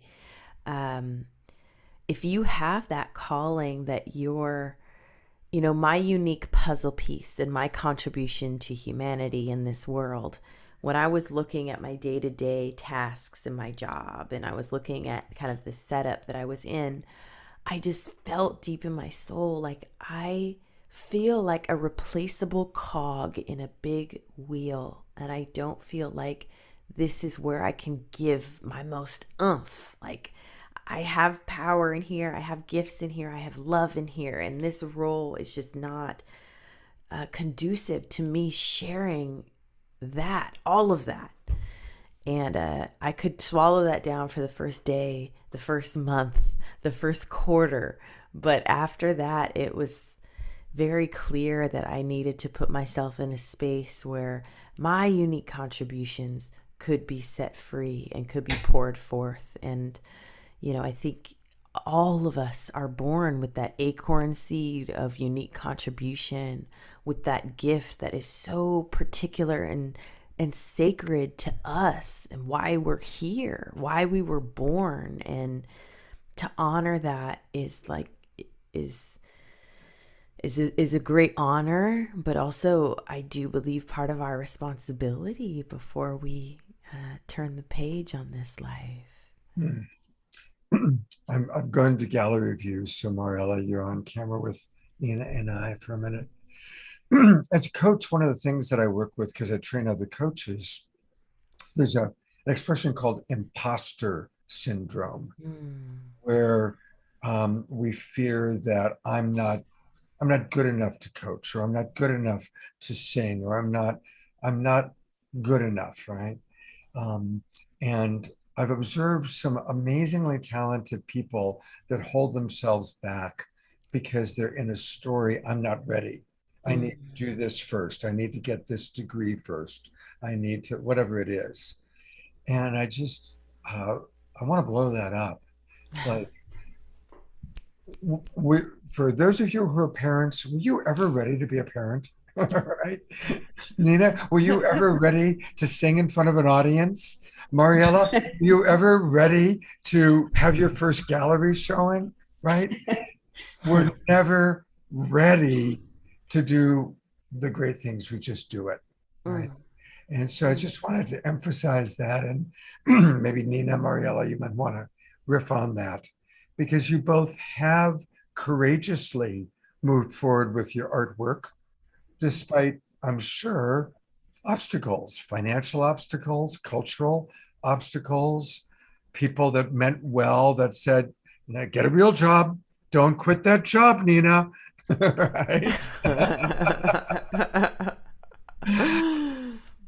If you have that calling that you're, you know, my unique puzzle piece and my contribution to humanity in this world, when I was looking at my day-to-day tasks in my job and I was looking at kind of the setup that I was in, I just felt deep in my soul like I feel like a replaceable cog in a big wheel, and I don't feel like this is where I can give my most oomph. Like, I have power in here, I have gifts in here, I have love in here, and this role is just not conducive to me sharing that, all of that. And I could swallow that down for the first day, the first month, the first quarter. But after that, it was very clear that I needed to put myself in a space where my unique contributions could be set free and could be poured forth. And, you know, I think all of us are born with that acorn seed of unique contribution, with that gift that is so particular and sacred to us, and why we're here, why we were born. And to honor that is a great honor, but also I do believe part of our responsibility before we turn the page on this life. I've gone to gallery views, so Mariella, you're on camera with Nina and I for a minute. As a coach, one of the things that I work with, because I train other coaches, there's an expression called imposter syndrome, where we fear that I'm not good enough to coach, or I'm not good enough to sing, or I'm not good enough, right? And I've observed some amazingly talented people that hold themselves back because they're in a story. I'm not ready. I need to do this first. I need to get this degree first. I need to, whatever it is. And I just, I want to blow that up. It's like, for those of you who are parents, were you ever ready to be a parent? Right? Nina, were you ever ready to sing in front of an audience? Mariella, were you ever ready to have your first gallery showing? Right? We're never ready to do the great things. We just do it. Right? And so I just wanted to emphasize that. And maybe Nina, Mariella, you might want to riff on that, because you both have courageously moved forward with your artwork, despite, I'm sure, obstacles, financial obstacles, cultural obstacles, people that meant well that said, get a real job. Don't quit that job, Nina. Right?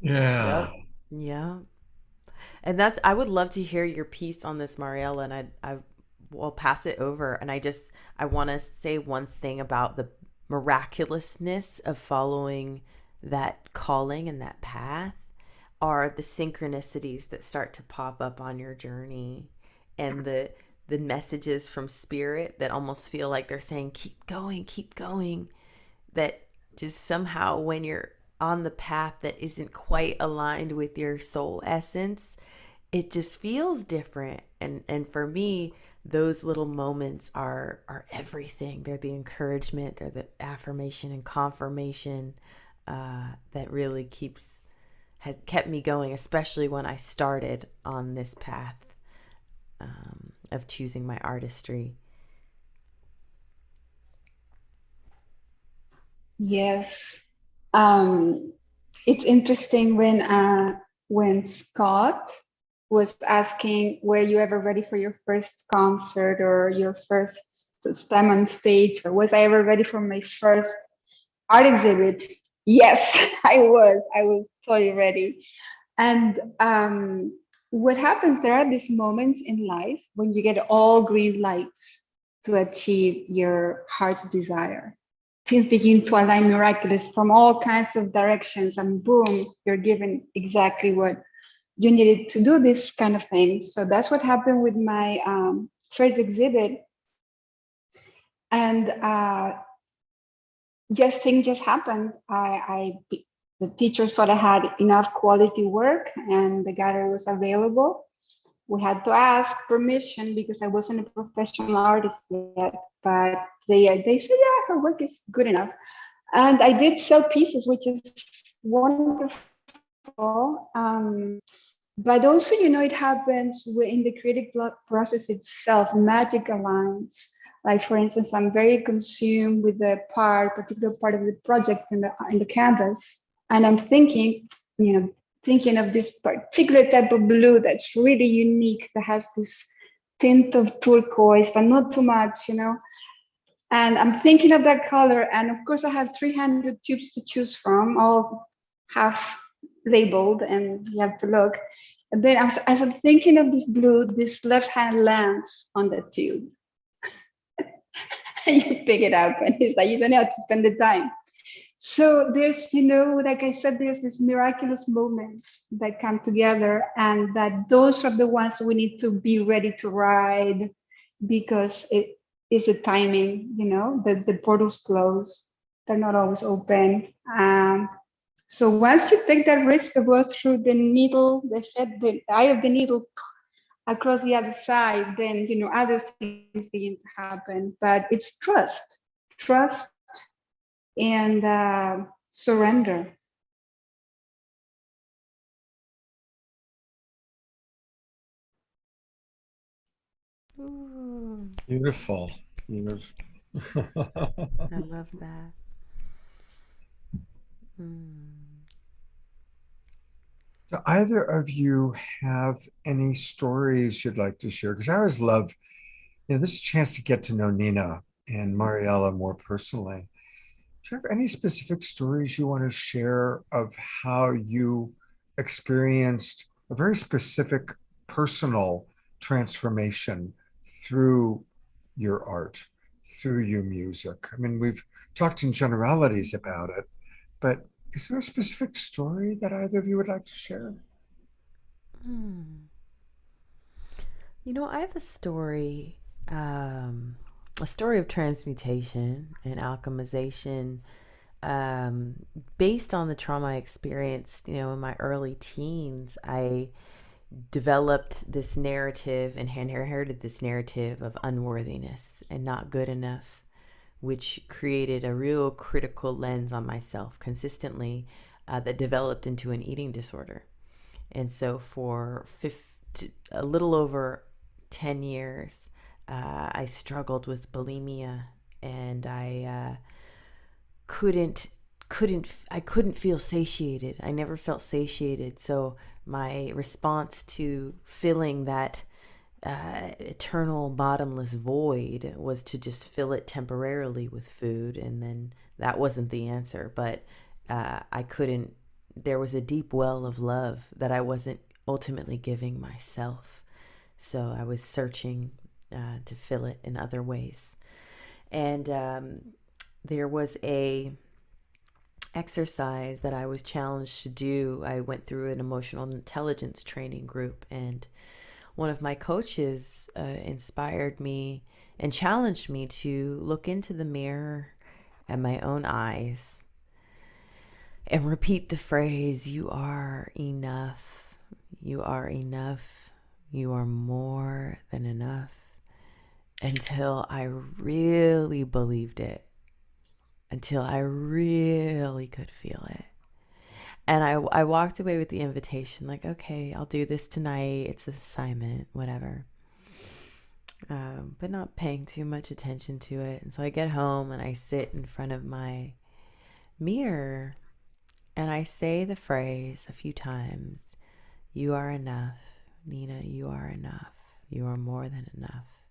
Yeah. Yep. Yeah. And I would love to hear your piece on this, Mariella, and I will pass it over. And I want to say one thing about the miraculousness of following that calling and that path are the synchronicities that start to pop up on your journey, and the messages from spirit that almost feel like they're saying, keep going, that just somehow when you're on the path that isn't quite aligned with your soul essence, it just feels different. And for me, those little moments are everything. They're the encouragement, they're the affirmation and confirmation that really had kept me going, especially when I started on this path of choosing my artistry. Yes. It's interesting when Scott was asking, were you ever ready for your first concert or your first time on stage, or was I ever ready for my first art exhibit? Yes, I was. I was totally ready. And what happens, there are these moments in life when you get all green lights to achieve your heart's desire. Things begin to align miraculous from all kinds of directions, and boom, you're given exactly what you needed to do this kind of thing. So that's what happened with my first exhibit. And things just happened. The teacher saw that I had enough quality work and the gallery was available. We had to ask permission because I wasn't a professional artist yet, but they said, yeah, her work is good enough. And I did sell pieces, which is wonderful. But also, it happens in the creative process itself, magic aligns. Like, for instance, I'm very consumed with the particular part of the project in the canvas. And I'm thinking of this particular type of blue that's really unique, that has this tint of turquoise, but not too much, And I'm thinking of that color. And of course, I have 300 tubes to choose from, all half labeled, and you have to look. And then as I'm thinking of this blue, this left hand lands on the tube. And you pick it up, and it's like, you don't have to spend the time. So there's, like I said, there's these miraculous moments that come together, and that those are the ones we need to be ready to ride, because it is a timing, the portals close. They're not always open. So once you take that risk to go through the needle, the eye of the needle across the other side, then, other things begin to happen. But it's trust and surrender. Ooh, Beautiful. I love that. Do either of you have any stories you'd like to share? Because I always love, this is a chance to get to know Nina and Mariella more personally. Do you have any specific stories you want to share of how you experienced a very specific personal transformation through your art, through your music? I mean, we've talked in generalities about it, but is there a specific story that either of you would like to share? I have a story of transmutation and alchemization, based on the trauma I experienced, in my early teens. I developed this narrative and inherited this narrative of unworthiness and not good enough, which created a real critical lens on myself consistently, that developed into an eating disorder. And so for a little over 10 years, I struggled with bulimia, and I couldn't feel satiated. I never felt satiated. So my response to filling that eternal bottomless void was to just fill it temporarily with food, and then that wasn't the answer. But I couldn't. There was a deep well of love that I wasn't ultimately giving myself, so I was searching to fill it in other ways. And there was a exercise that I was challenged to do. I went through an emotional intelligence training group, and one of my coaches inspired me and challenged me to look into the mirror at my own eyes and repeat the phrase, "You are enough. You are enough. You are more than enough," until I really believed it, until I really could feel it. And I walked away with the invitation, like, okay, I'll do this tonight. It's an assignment, whatever. But not paying too much attention to it. And so I get home and I sit in front of my mirror and I say the phrase a few times, "You are enough. Nina, you are enough. You are more than enough."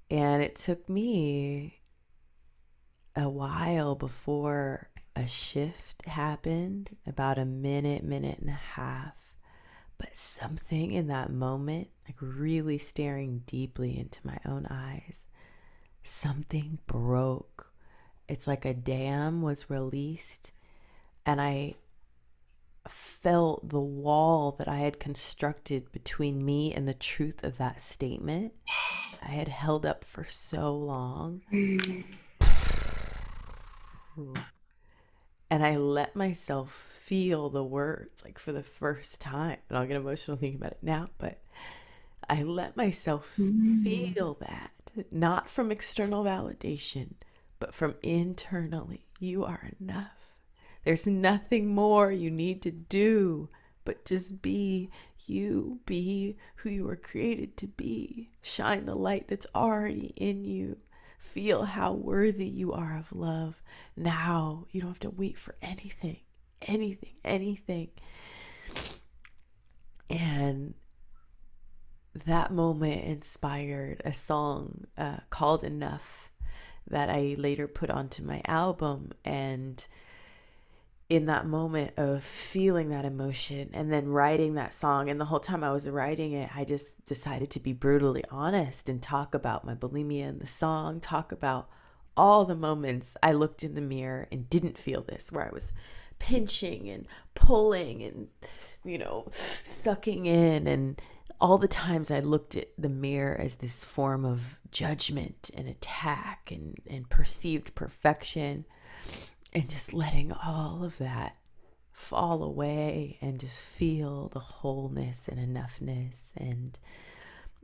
And it took me a while before a shift happened, about a minute and a half. But something in that moment, like really staring deeply into my own eyes, something broke. It's like a dam was released, and I felt the wall that I had constructed between me and the truth of that statement I had held up for so long. And I let myself feel the words, like for the first time. And I'll get emotional thinking about it now, but I let myself feel that, not from external validation, but from internally. You are enough. There's nothing more you need to do, but just be you, be who you were created to be. Shine the light that's already in you. Feel how worthy you are of love. Now you don't have to wait for anything. And that moment inspired a song called Enough that I later put onto my album. And in that moment of feeling that emotion and then writing that song, and the whole time I was writing it, I just decided to be brutally honest and talk about my bulimia in the song, talk about all the moments I looked in the mirror and didn't feel this, where I was pinching and pulling and, sucking in, and all the times I looked at the mirror as this form of judgment and attack and perceived perfection. And just letting all of that fall away and just feel the wholeness and enoughness. And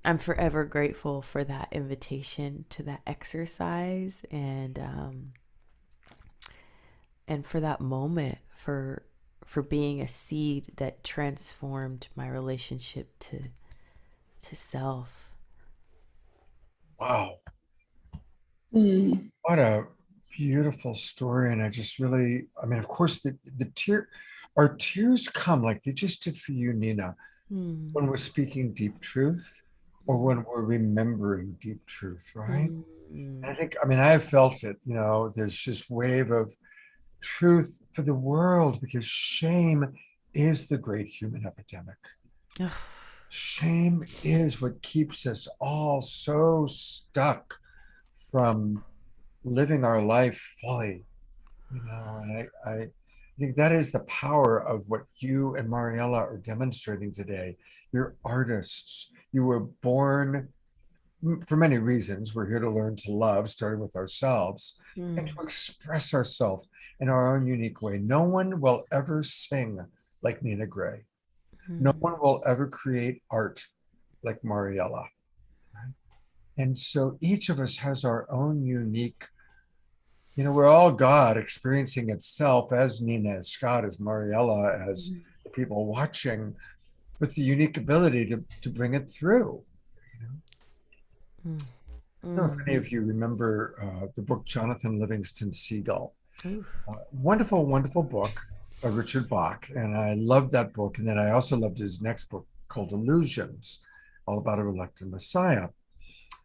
I'm forever grateful for that invitation to that exercise, and for that moment, for being a seed that transformed my relationship to self. Wow. What a beautiful story. And I just really, of course, our tears come like they just did for you, Nina, when we're speaking deep truth or when we're remembering deep truth, right? I think, I have felt it, there's this wave of truth for the world, because shame is the great human epidemic. Shame is what keeps us all so stuck from living our life fully, and I think that is the power of what you and Mariella are demonstrating today. You're artists. You were born for many reasons. We're here to learn to love, starting with ourselves, and to express ourselves in our own unique way. No one will ever sing like Nina Gray. No one will ever create art like Mariella. And so each of us has our own unique, we're all God experiencing itself as Nina, as Scott, as Mariella, as the people watching, with the unique ability to bring it through. I don't know if any of you remember the book Jonathan Livingston Seagull. Wonderful, wonderful book by Richard Bach. And I loved that book. And then I also loved his next book called Illusions. all about a reluctant Messiah.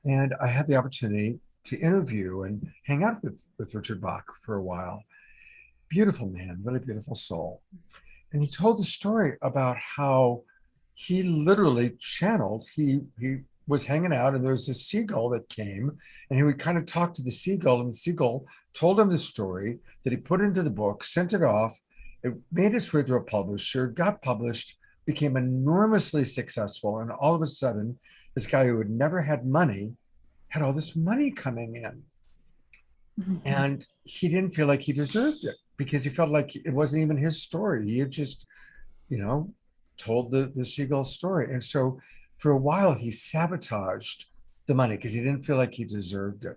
And I had the opportunity to interview and hang out with Richard Bach for a while. Beautiful man, really beautiful soul. And he told the story about how he literally channeled, he was hanging out and there was a seagull that came and he would kind of talk to the seagull, and the seagull told him the story that he put into the book, sent it off. It made its way to a publisher, got published, became enormously successful. And all of a sudden, this guy who had never had money had all this money coming in. And he didn't feel like he deserved it because he felt like it wasn't even his story. He had just, told the seagull story. And so for a while, he sabotaged the money because he didn't feel like he deserved it.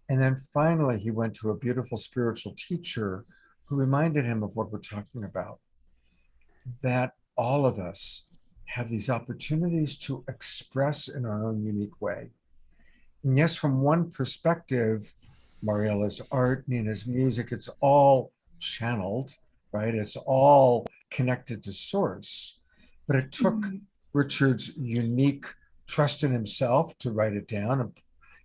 And then finally, he went to a beautiful spiritual teacher who reminded him of what we're talking about, that all of us have these opportunities to express in our own unique way. And yes, from one perspective, Mariella's art, Nina's music, it's all channeled, right? It's all connected to source. But it took Richard's unique trust in himself to write it down. And,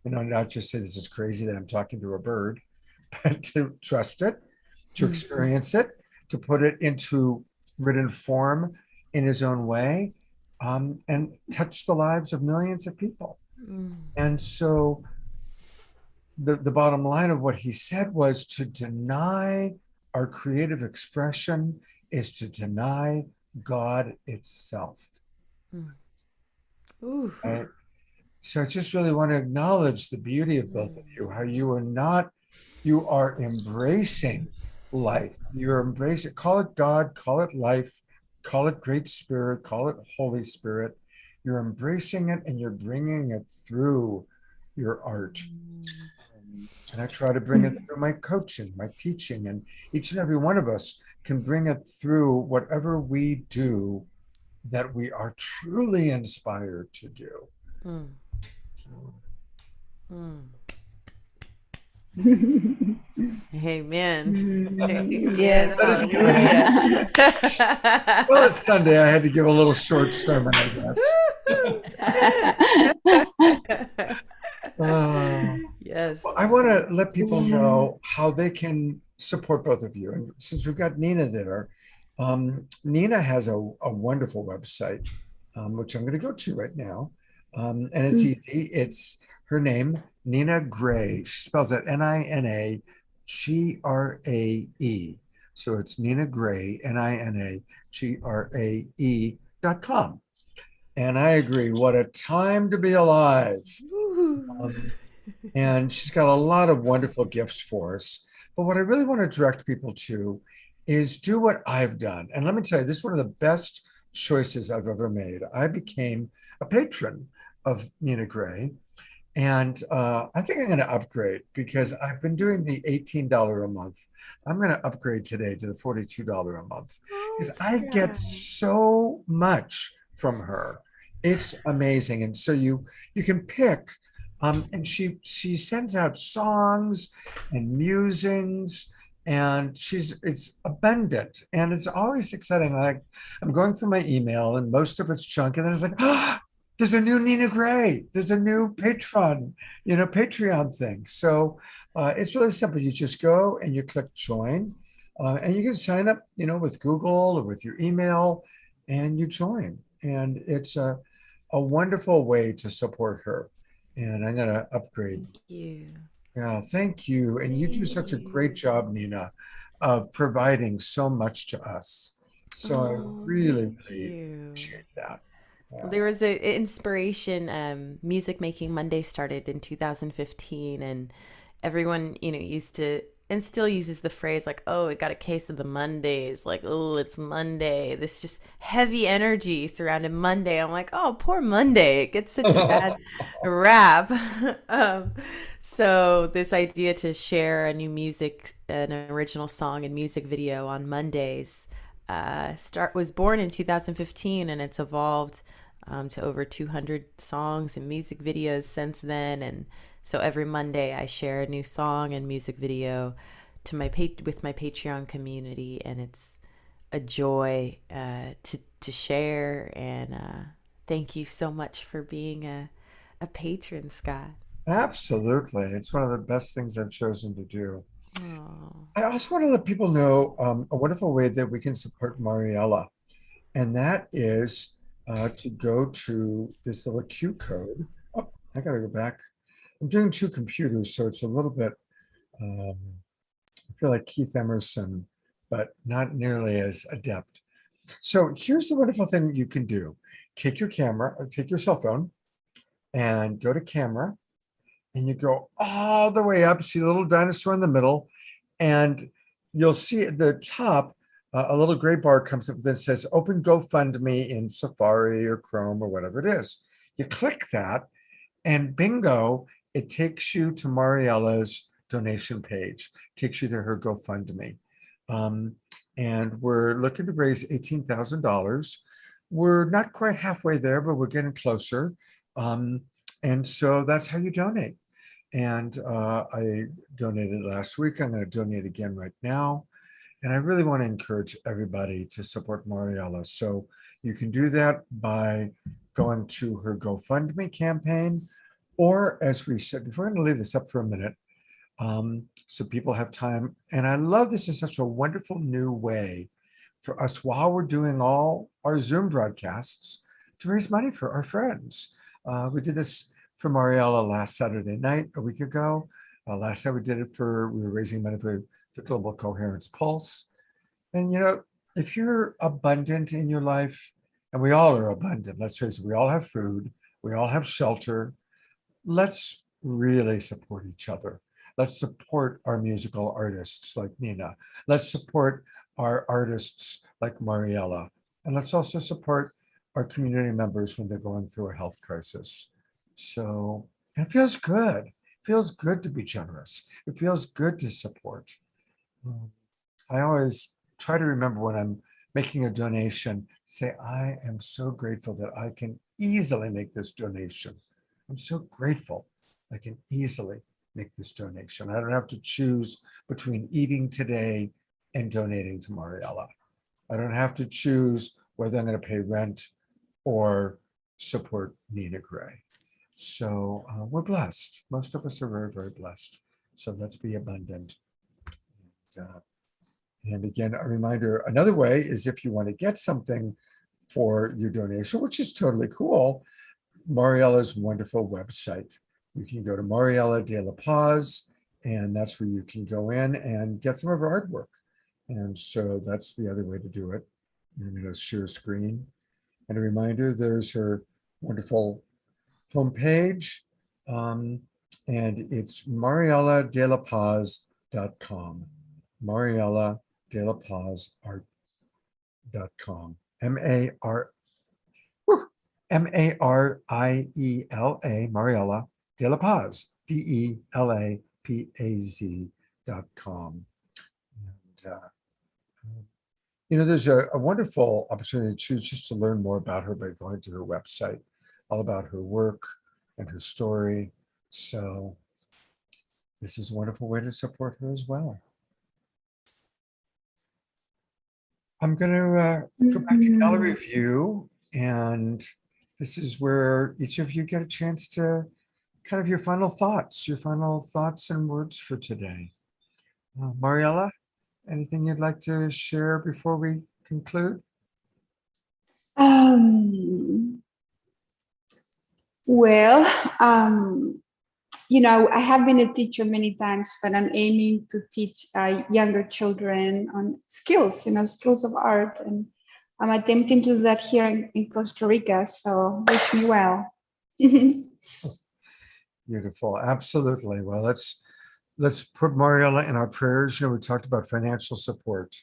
not just say this is crazy that I'm talking to a bird, but to trust it, to experience it, to put it into written form in his own way, and touch the lives of millions of people. And so the bottom line of what he said was, to deny our creative expression is to deny God itself. Right? So I just really want to acknowledge the beauty of both of you, how you are embracing life. You're embracing, call it God, call it life, call it Great Spirit, call it Holy Spirit. You're embracing it and you're bringing it through your art. And I try to bring it through my coaching, my teaching, and each and every one of us can bring it through whatever we do that we are truly inspired to do. Amen. Yes. Well, it's Sunday. I had to give a little short sermon, I guess. Yes. Well, I want to let people know how they can support both of you. And since we've got Nina there, Nina has a wonderful website, which I'm going to go to right now. And it's easy. It's her name, Nina Gray. She spells it Ninagrae. So it's Nina Gray, Ninagrae.com. And I agree, what a time to be alive. And she's got a lot of wonderful gifts for us. But what I really want to direct people to is do what I've done. And let me tell you, this is one of the best choices I've ever made. I became a patron of Nina Gray. And I think I'm going to upgrade because I've been doing the $18 a month. I'm going to upgrade today to the $42 a month because I get so much from her. It's amazing. And so you can pick, and she sends out songs and musings, and it's abundant and it's always exciting. Like, I'm going through my email and most of it's junk, and then it's like, there's a new Nina Gray. There's a new Patreon thing. So it's really simple. You just go and you click join, and you can sign up, with Google or with your email, and you join. And it's a wonderful way to support her. And I'm going to upgrade. Thank you. Yeah, thank you. And you do such a great job, Nina, of providing so much to us. So I really appreciate that. Well, there was an inspiration. Music Making Monday started in 2015, and everyone, used to and still uses the phrase like, "Oh, it got a case of the Mondays." Like, "Oh, it's Monday." This just heavy energy surrounding Monday. I'm like, "Oh, poor Monday. It gets such a bad rap." So this idea to share an original song and music video on Mondays was born in 2015, and it's evolved to over 200 songs and music videos since then. And so every Monday I share a new song and music video with my Patreon community, and it's a joy to share, and Thank you so much for being a patron, Scott. Absolutely. It's one of the best things I've chosen to do. Oh, I also want to let people know a wonderful way that we can support Mariella, and that is to go to this little Q code. Oh, I got to go back. I'm doing two computers, so it's a little bit, um, I feel like Keith Emerson, but not nearly as adept. So here's the wonderful thing you can do. Take your camera, or take your cell phone, and go to camera, and you go all the way up, see the little dinosaur in the middle, and you'll see at the top a little gray bar comes up that says open GoFundMe in Safari or Chrome or whatever it is. You click that, and bingo, it takes you to Mariella's donation page, takes you to her GoFundMe. And we're looking to raise $18,000. We're not quite halfway there, but we're getting closer. And so that's how you donate. And I donated last week. I'm going to donate again right now. And I really want to encourage everybody to support Mariella. So you can do that by going to her GoFundMe campaign, or as we said before, I'm going to leave this up for a minute so people have time. And I love this is such a wonderful new way for us while we're doing all our Zoom broadcasts to raise money for our friends. We did this for Mariella last Saturday night, a week ago. Last time we did it we were raising money for the Global Coherence Pulse. And, you know, if you're abundant in your life, and we all are abundant, let's face it, we all have food, we all have shelter, let's really support each other. Let's support our musical artists like Nina. Let's support our artists like Mariella. And let's also support our community members when they're going through a health crisis. So it feels good. It feels good to be generous. It feels good to support. I always try to remember when I'm making a donation, say, I am so grateful that I can easily make this donation. I'm so grateful I can easily make this donation. I don't have to choose between eating today and donating to Mariella. I don't have to choose whether I'm going to pay rent or support Nina Gray. So we're blessed. Most of us are very, very blessed. So let's be abundant. And again, a reminder, another way is if you want to get something for your donation, which is totally cool, Mariella's wonderful website. You can go to Mariella De La Paz, and that's where you can go in and get some of her artwork. And so that's the other way to do it. I'm going to share screen. And a reminder, there's her wonderful homepage, and it's marielladelapaz.com. marielladelapazart.com. M-A-R-I-E-L-A, Mariella De La Paz, DELAPAZ.com. And, you know, there's a wonderful opportunity to choose just to learn more about her by going to her website, all about her work and her story. So this is a wonderful way to support her as well. I'm going to go back to gallery view, and this is where each of you get a chance to kind of your final thoughts and words for today. Mariella, anything you'd like to share before we conclude? Well, you know, I have been a teacher many times, but I'm aiming to teach younger children on skills, you know, skills of art. And I'm attempting to do that here in Costa Rica. So wish me well. Beautiful. Absolutely. Well, let's put Mariella in our prayers. You know, we talked about financial support,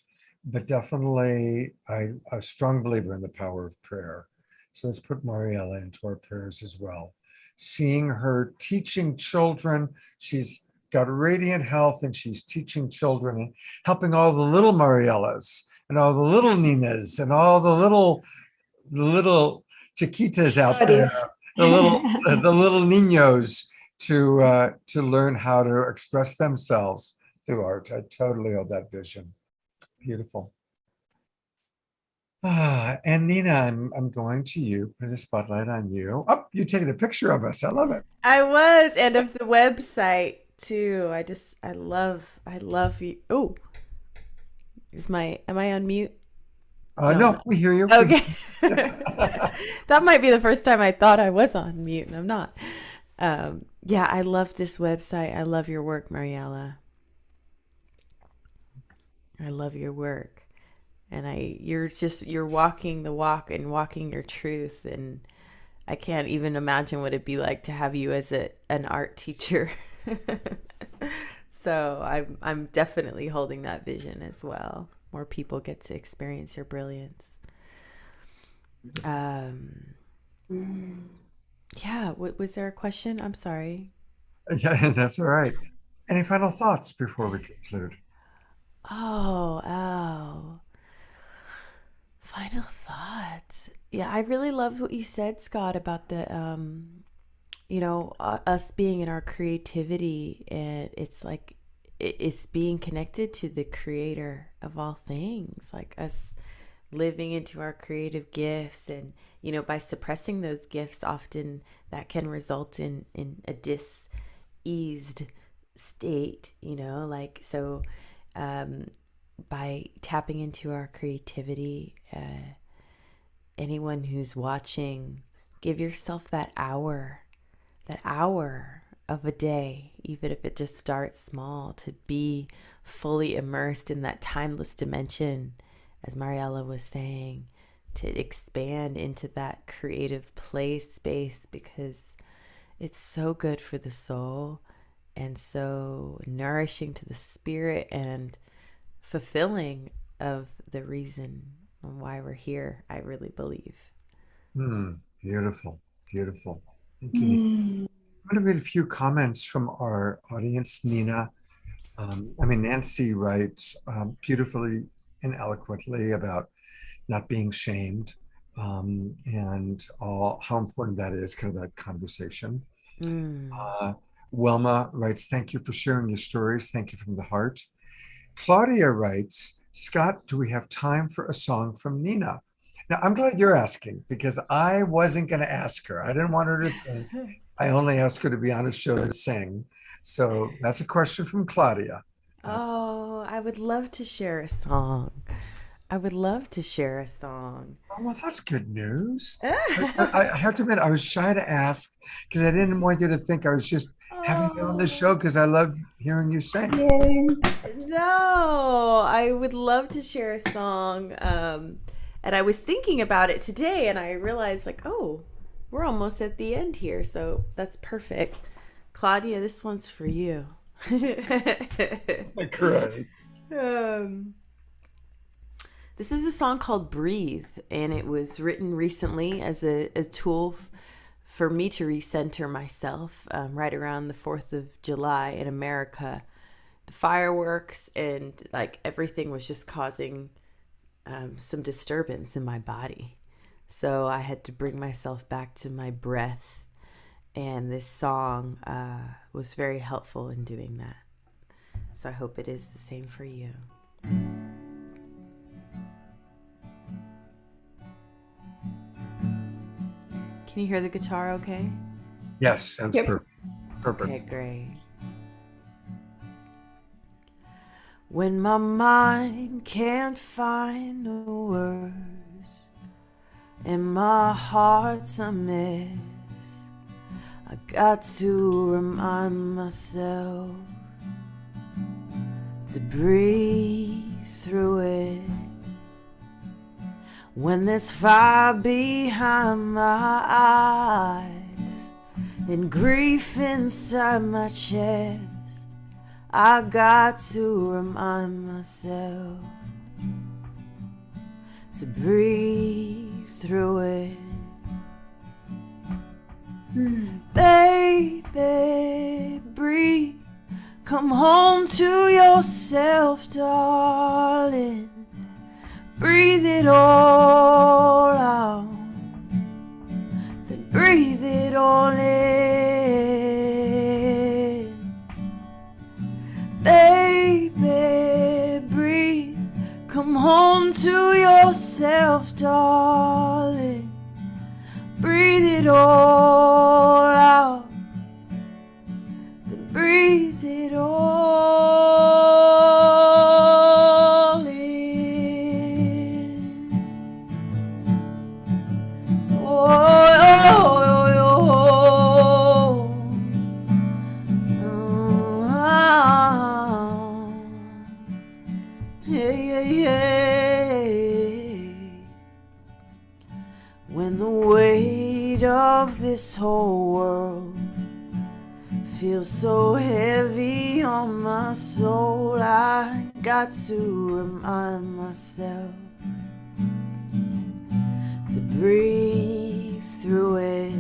but definitely I'm a strong believer in the power of prayer. So let's put Mariella into our prayers as well. Seeing her teaching children, she's got radiant health and she's teaching children and helping all the little Mariellas and all the little Ninas and all the little Chiquitas out there, the little niños to learn how to express themselves through art. I totally hold that vision. Beautiful. And Nina, I'm going to you, put the spotlight on you. Oh, you taking a picture of us. I love it. I was, and of the website too. I love you. Oh, am I on mute? No, No, we hear you. okay. That might be the first time I thought I was on mute, and I'm not. Yeah, I love this website. I love your work, Mariella. I love your work. And you're walking the walk and walking your truth. And I can't even imagine what it'd be like to have you as an art teacher. So I'm definitely holding that vision as well. More people get to experience your brilliance. Yeah, was there a question? I'm sorry. Yeah, that's all right. Any final thoughts before we conclude? Oh. Final thoughts. Yeah, I really loved what you said, Scott, about the us being in our creativity, and it's like it's being connected to the creator of all things, like us living into our creative gifts. And by suppressing those gifts, often that can result in a diseased state, by tapping into our creativity, anyone who's watching, give yourself that hour of a day, even if it just starts small, to be fully immersed in that timeless dimension, as Mariella was saying, to expand into that creative space, because it's so good for the soul and so nourishing to the spirit and fulfilling of the reason why we're here, I really believe. Beautiful. Thank you, Nina. I'm going to read a few comments from our audience, Nina. Nancy writes beautifully and eloquently about not being shamed, and how important that is, kind of that conversation. Wilma writes, thank you for sharing your stories. Thank you from the heart. Claudia writes, Scott, do we have time for a song from Nina? Now, I'm glad you're asking, because I wasn't going to ask her. I didn't want her to think. I only asked her to be on a show to sing. So that's a question from Claudia. Oh, I would love to share a song. Oh, well, that's good news. I have to admit, I was shy to ask because I didn't want you to think I was just having you on the show because I love hearing you sing. Yay. No, I would love to share a song. And I was thinking about it today, and I realized, we're almost at the end here, so that's perfect. Claudia, this one's for you. Correct. This is a song called Breathe, and it was written recently as a tool for me to recenter myself, right around the 4th of July in America. The fireworks and everything was just causing some disturbance in my body. So I had to bring myself back to my breath, and this song was very helpful in doing that. So I hope it is the same for you. Can you hear the guitar okay? Yes, sounds perfect. Okay, great. When my mind can't find the words and my heart's a mess, I got to remind myself to breathe through it. When there's fire behind my eyes and grief inside my chest, I got to remind myself to breathe through it. Baby, breathe. Come home to yourself, darling. Breathe it all out, then breathe it all in. Baby, breathe. Come home to yourself. yourself, darling. Breathe it all out. Then breathe it all in. Oh, when the weight of this whole world feels so heavy on my soul, I got to remind myself to breathe through it.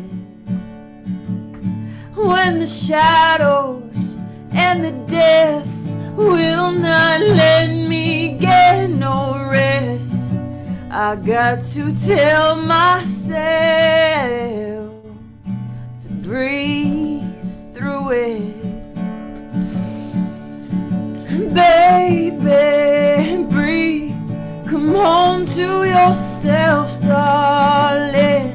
When the shadows and the depths will not let me get no rest, I got to tell myself to breathe through it. Baby, breathe. Come home to yourself, darling.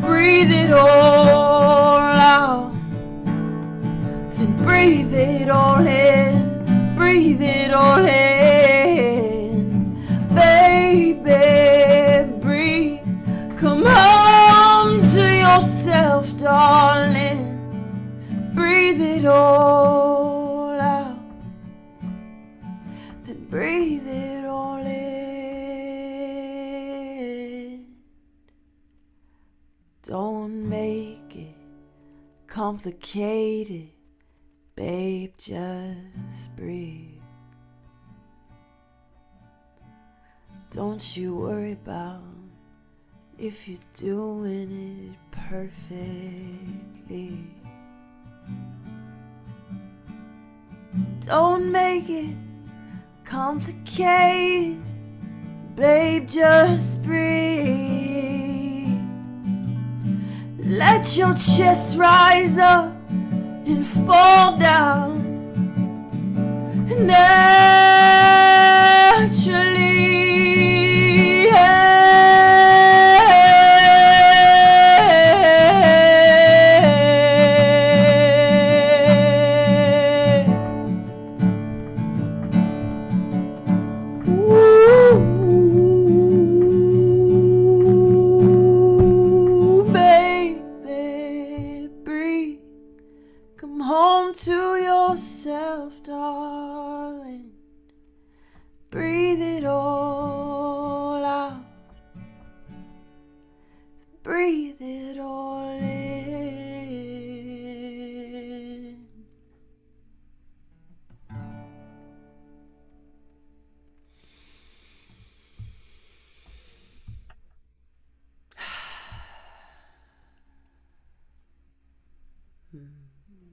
Breathe it all out. Then breathe it all in. Breathe it all in. Baby, breathe. Come home to yourself, darling. Breathe it all out. Then breathe it all in. Don't make it complicated, babe, just breathe. Don't you worry about if you're doing it perfectly. Don't make it complicated, babe, just breathe. Let your chest rise up and fall down naturally. Breathe it all in.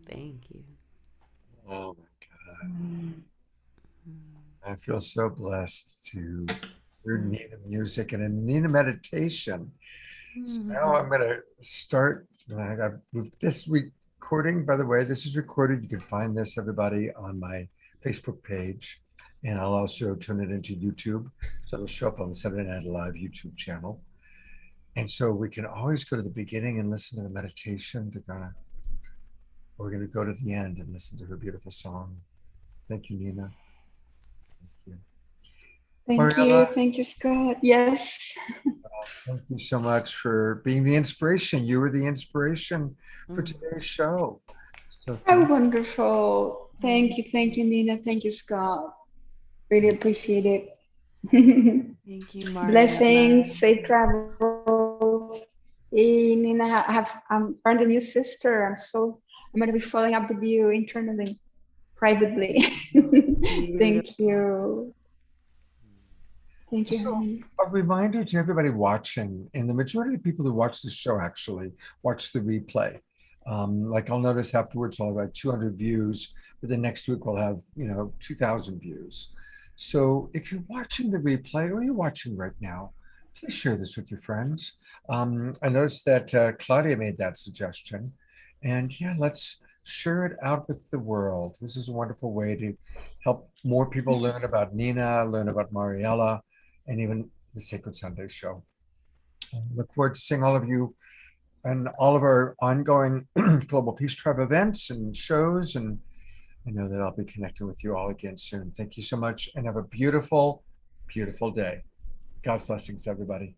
Thank you. Oh my God. I feel so blessed to hear Nina music and a Nina meditation. So now I'm going to start. I've moved this recording, by the way, this is recorded. You can find this, everybody, on my Facebook page. And I'll also turn it into YouTube. So it'll show up on the Saturday Night Live YouTube channel. And so we can always go to the beginning and listen to the meditation. We're going to go to the end and listen to her beautiful song. Thank you, Nina. Mariella, thank you, Scott. Yes. Thank you so much for being the inspiration. You were the inspiration for today's show. So how wonderful. Thank you, Nina. Thank you, Scott. Really appreciate it. Thank you, Mariella. Blessings, safe travels. Hey, Nina, I'm found a new sister. I'm going to be following up with you internally, privately. Thank you. Thank you, honey. A reminder to everybody watching, and the majority of people who watch this show actually watch the replay. Like I'll notice afterwards I'll have 200 views, but the next week we'll have 2,000 views. So if you're watching the replay or you're watching right now, please share this with your friends. I noticed that Claudia made that suggestion, and yeah, let's share it out with the world. This is a wonderful way to help more people learn about Nina, learn about Mariella, and even the Sacred Sunday Show. Look forward to seeing all of you and all of our ongoing Global Peace Tribe events and shows. And I know that I'll be connecting with you all again soon. Thank you so much and have a beautiful, beautiful day. God's blessings, everybody.